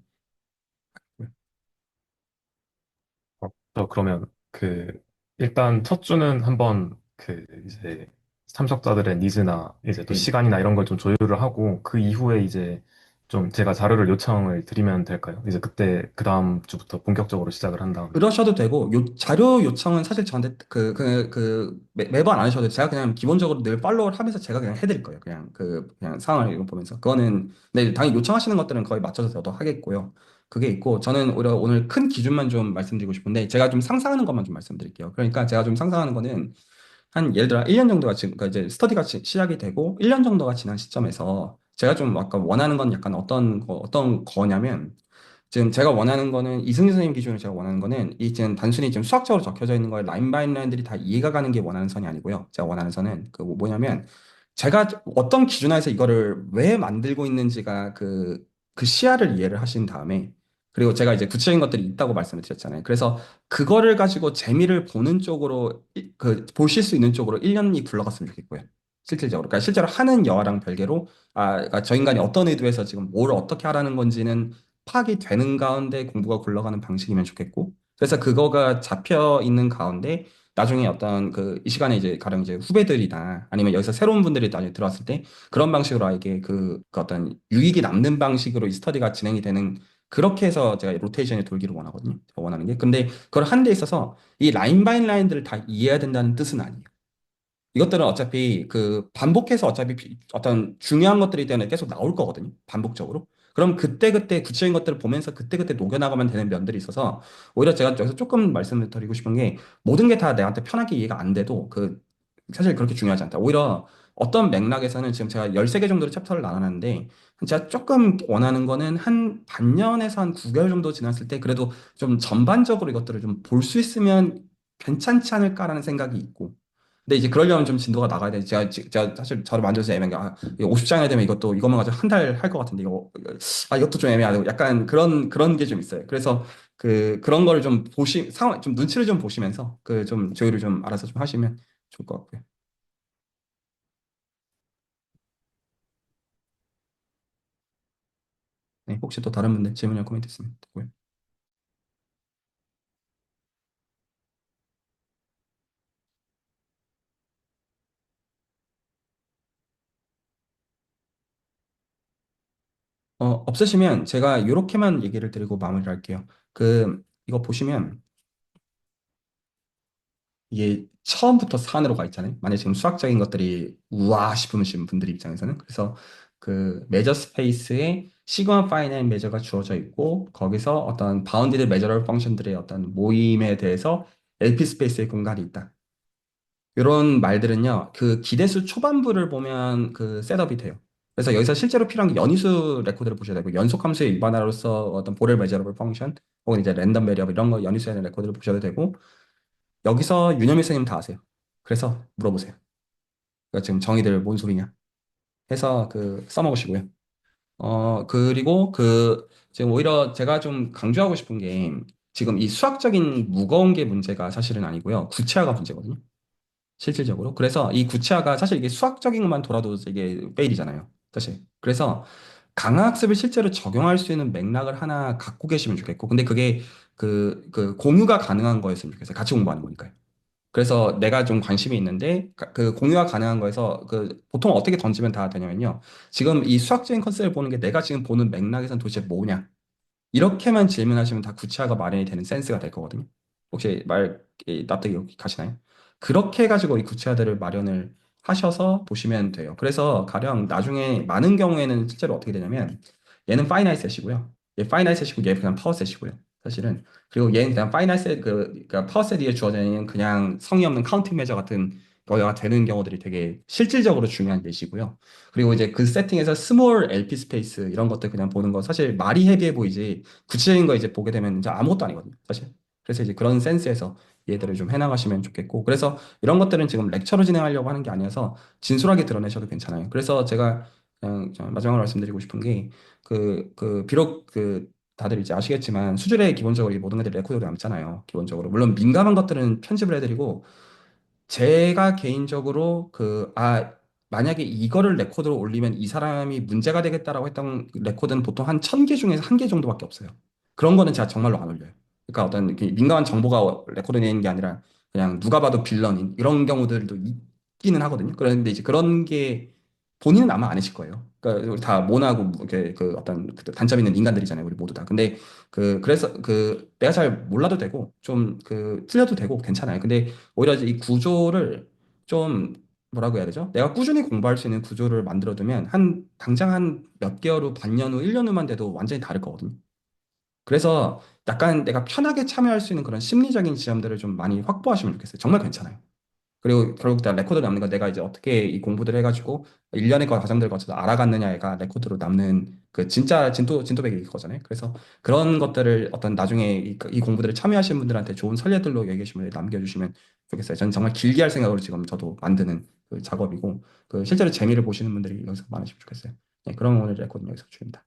저 그러면 그 일단 첫 주는 한번 그 이제 참석자들의 니즈나 이제 또 네. 시간이나 이런 걸 좀 조율을 하고 그 이후에 이제 좀 제가 자료를 요청을 드리면 될까요? 이제 그때 그 다음 주부터 본격적으로 시작을 한 다음에. 그러셔도 되고 자료 요청은 사실 저한테 매번 안 하셔도 돼요. 제가 그냥 기본적으로 늘 팔로우를 하면서 제가 그냥 해드릴 거예요. 그냥 상황을 보면서 그거는 네 당연히 요청하시는 것들은 거의 맞춰서 저도 하겠고요. 그게 있고 저는 오늘 큰 기준만 좀 말씀드리고 싶은데 제가 좀 상상하는 것만 좀 말씀드릴게요. 그러니까 제가 좀 상상하는 거는 한 예를 들어 1년 정도가 지금 그러니까 이제 스터디가 시작이 되고 1년 정도가 지난 시점에서 제가 좀 아까 원하는 건 약간 어떤 거냐면 지금 제가 원하는 거는 이승기 선생님 기준으로 제가 원하는 거는 이 지금 단순히 지금 수학적으로 적혀져 있는 거에 라인 바이 라인들이 다 이해가 가는 게 원하는 선이 아니고요. 제가 원하는 선은 뭐냐면 제가 어떤 기준에서 이거를 왜 만들고 있는지가 그 시야를 이해를 하신 다음에 그리고 제가 이제 구체적인 것들이 있다고 말씀을 드렸잖아요. 그래서 그거를 가지고 재미를 보는 쪽으로 보실 수 있는 쪽으로 1년이 굴러갔으면 좋겠고요. 실질적으로. 그러니까 실제로 하는 여하랑 별개로 그러니까 저 인간이 어떤 의도에서 지금 뭘 어떻게 하라는 건지는 파악이 되는 가운데 공부가 굴러가는 방식이면 좋겠고, 그래서 그거가 잡혀 있는 가운데 나중에 어떤 이 시간에 이제 가령 이제 후배들이나 아니면 여기서 새로운 분들이 나중에 들어왔을 때 그런 방식으로 아이게 그 어떤 유익이 남는 방식으로 이 스터디가 진행이 되는 그렇게 해서 제가 로테이션이 돌기를 원하거든요. 제가 원하는 게. 근데 그걸 하는 데 있어서 이 라인 바이 라인들을 다 이해해야 된다는 뜻은 아니에요. 이것들은 어차피 반복해서 어차피 어떤 중요한 것들이 때문에 계속 나올 거거든요. 반복적으로. 그럼 그때그때 구체적인 것들을 보면서 그때그때 녹여나가면 되는 면들이 있어서 오히려 제가 여기서 조금 말씀을 드리고 싶은 게 모든 게 다 내한테 편하게 이해가 안 돼도 사실 그렇게 중요하지 않다. 오히려 어떤 맥락에서는 지금 제가 13개 정도로 챕터를 나눴는데 제가 조금 원하는 거는 한 반년에서 한 9개월 정도 지났을 때 그래도 좀 전반적으로 이것들을 좀 볼 수 있으면 괜찮지 않을까라는 생각이 있고 근데 이제 그러려면 좀 진도가 나가야 돼. 제가 사실 저를 만져서 애매한 게, 50장이나 되면 이것만 가지고 한 달 할 것 같은데, 이것도 좀 애매하고, 약간 그런 게 좀 있어요. 그래서 그런 거를 좀 상황, 좀 눈치를 좀 보시면서, 좀 조율을 좀 알아서 좀 하시면 좋을 것 같고요. 네, 혹시 또 다른 분들 질문이나 코멘트 있으면 듣고요. 없으시면 제가 이렇게만 얘기를 드리고 마무리를 할게요. 이거 보시면, 이게 처음부터 산으로 가 있잖아요. 만약에 지금 수학적인 것들이 우와 싶으신 분들 입장에서는 그래서 메저 스페이스에 시그마 파이나임 메저가 주어져 있고 거기서 어떤 바운디드 메저럴 펑션들의 어떤 모임에 대해서 LP 스페이스의 공간이 있다. 이런 말들은요. 기대수 초반부를 보면 셋업이 돼요. 그래서 여기서 실제로 필요한 게 연위수 레코드를 보셔야 되고 연속 함수의 일반화로서 어떤 보렐 메저러블 펑션 혹은 이제 랜덤 베리어블 이런 거 연위수의 레코드를 보셔도 되고 여기서 윤여미 선생님 다 아세요. 그래서 물어보세요. 그러니까 지금 정의들 뭔 소리냐 해서 써먹으시고요. 그리고 지금 오히려 제가 좀 강조하고 싶은 게 지금 이 수학적인 무거운 게 문제가 사실은 아니고요. 구체화가 문제거든요. 실질적으로. 그래서 이 구체화가 사실 이게 수학적인 것만 돌아도 이게 페일이잖아요. 사실. 그래서 강화학습을 실제로 적용할 수 있는 맥락을 하나 갖고 계시면 좋겠고, 근데 그게 공유가 가능한 거였으면 좋겠어요. 같이 공부하는 거니까요. 그래서 내가 좀 관심이 있는데 공유가 가능한 거에서 보통 어떻게 던지면 다 되냐면요. 지금 이 수학적인 컨셉을 보는 게 내가 지금 보는 맥락에선 도대체 뭐냐? 이렇게만 질문하시면 다 구체화가 마련이 되는 센스가 될 거거든요. 혹시 납득이 가시나요? 그렇게 해가지고 이 구체화들을 마련을 하셔서 보시면 돼요. 그래서 가령 나중에 많은 경우에는 실제로 어떻게 되냐면 얘는 파이나이트 셋이고요. 얘 파이나이트 셋이고 얘 그냥 파워 셋이고요. 사실은. 그리고 얘는 그냥 파이나이트 셋, 그러니까 파워 셋 위에 주어져 있는 그냥 성의 없는 카운팅 메저 같은 거가 되는 경우들이 되게 실질적으로 중요한 예시고요. 그리고 이제 그 세팅에서 스몰 LP 스페이스 이런 것들 그냥 보는 거 사실 말이 헤비해 보이지 구체적인 거 이제 보게 되면 이제 아무것도 아니거든요. 사실. 그래서 이제 그런 센스에서 얘들을 좀 해나가시면 좋겠고. 그래서 이런 것들은 지금 렉처로 진행하려고 하는 게 아니어서 진솔하게 드러내셔도 괜찮아요. 그래서 제가 그냥 마지막으로 말씀드리고 싶은 게 비록 다들 이제 아시겠지만 수준에 기본적으로 이 모든 것들이 레코드로 남잖아요. 기본적으로. 물론 민감한 것들은 편집을 해드리고 제가 개인적으로 만약에 이거를 레코드로 올리면 이 사람이 문제가 되겠다라고 했던 레코드는 보통 한 1000개 중에서 한 개 정도밖에 없어요. 그런 거는 제가 정말로 안 올려요. 그러니까 어떤 이렇게 민감한 정보가 레코드에 있는 게 아니라 그냥 누가 봐도 빌런인 이런 경우들도 있기는 하거든요. 그런데 이제 그런 게 본인은 아마 아니실 거예요. 그러니까 우리 다 모나고 이렇게 어떤 그 단점 있는 인간들이잖아요. 우리 모두 다. 근데 그래서 내가 잘 몰라도 되고 좀 틀려도 되고 괜찮아요. 근데 오히려 이제 이 구조를 좀 뭐라고 해야 되죠? 내가 꾸준히 공부할 수 있는 구조를 만들어두면 당장 한 몇 개월 후, 반년 후, 1년 후만 돼도 완전히 다를 거거든요. 그래서 약간 내가 편하게 참여할 수 있는 그런 심리적인 지점들을 좀 많이 확보하시면 좋겠어요. 정말 괜찮아요. 그리고 결국 다 레코드 남는 거 내가 이제 어떻게 이 공부들 해가지고 일련의 과정들 거쳐서 알아갔느냐가 레코드로 남는 그 진짜 진도백이 거잖아요. 그래서 그런 것들을 어떤 나중에 이 공부들을 참여하신 분들한테 좋은 선례들로 얘기해 주시면 남겨주시면 좋겠어요. 저는 정말 길게 할 생각으로 지금 저도 만드는 그 작업이고 실제로 재미를 보시는 분들이 여기서 많으시면 좋겠어요. 네, 그럼 오늘 레코드는 여기서 줄입니다.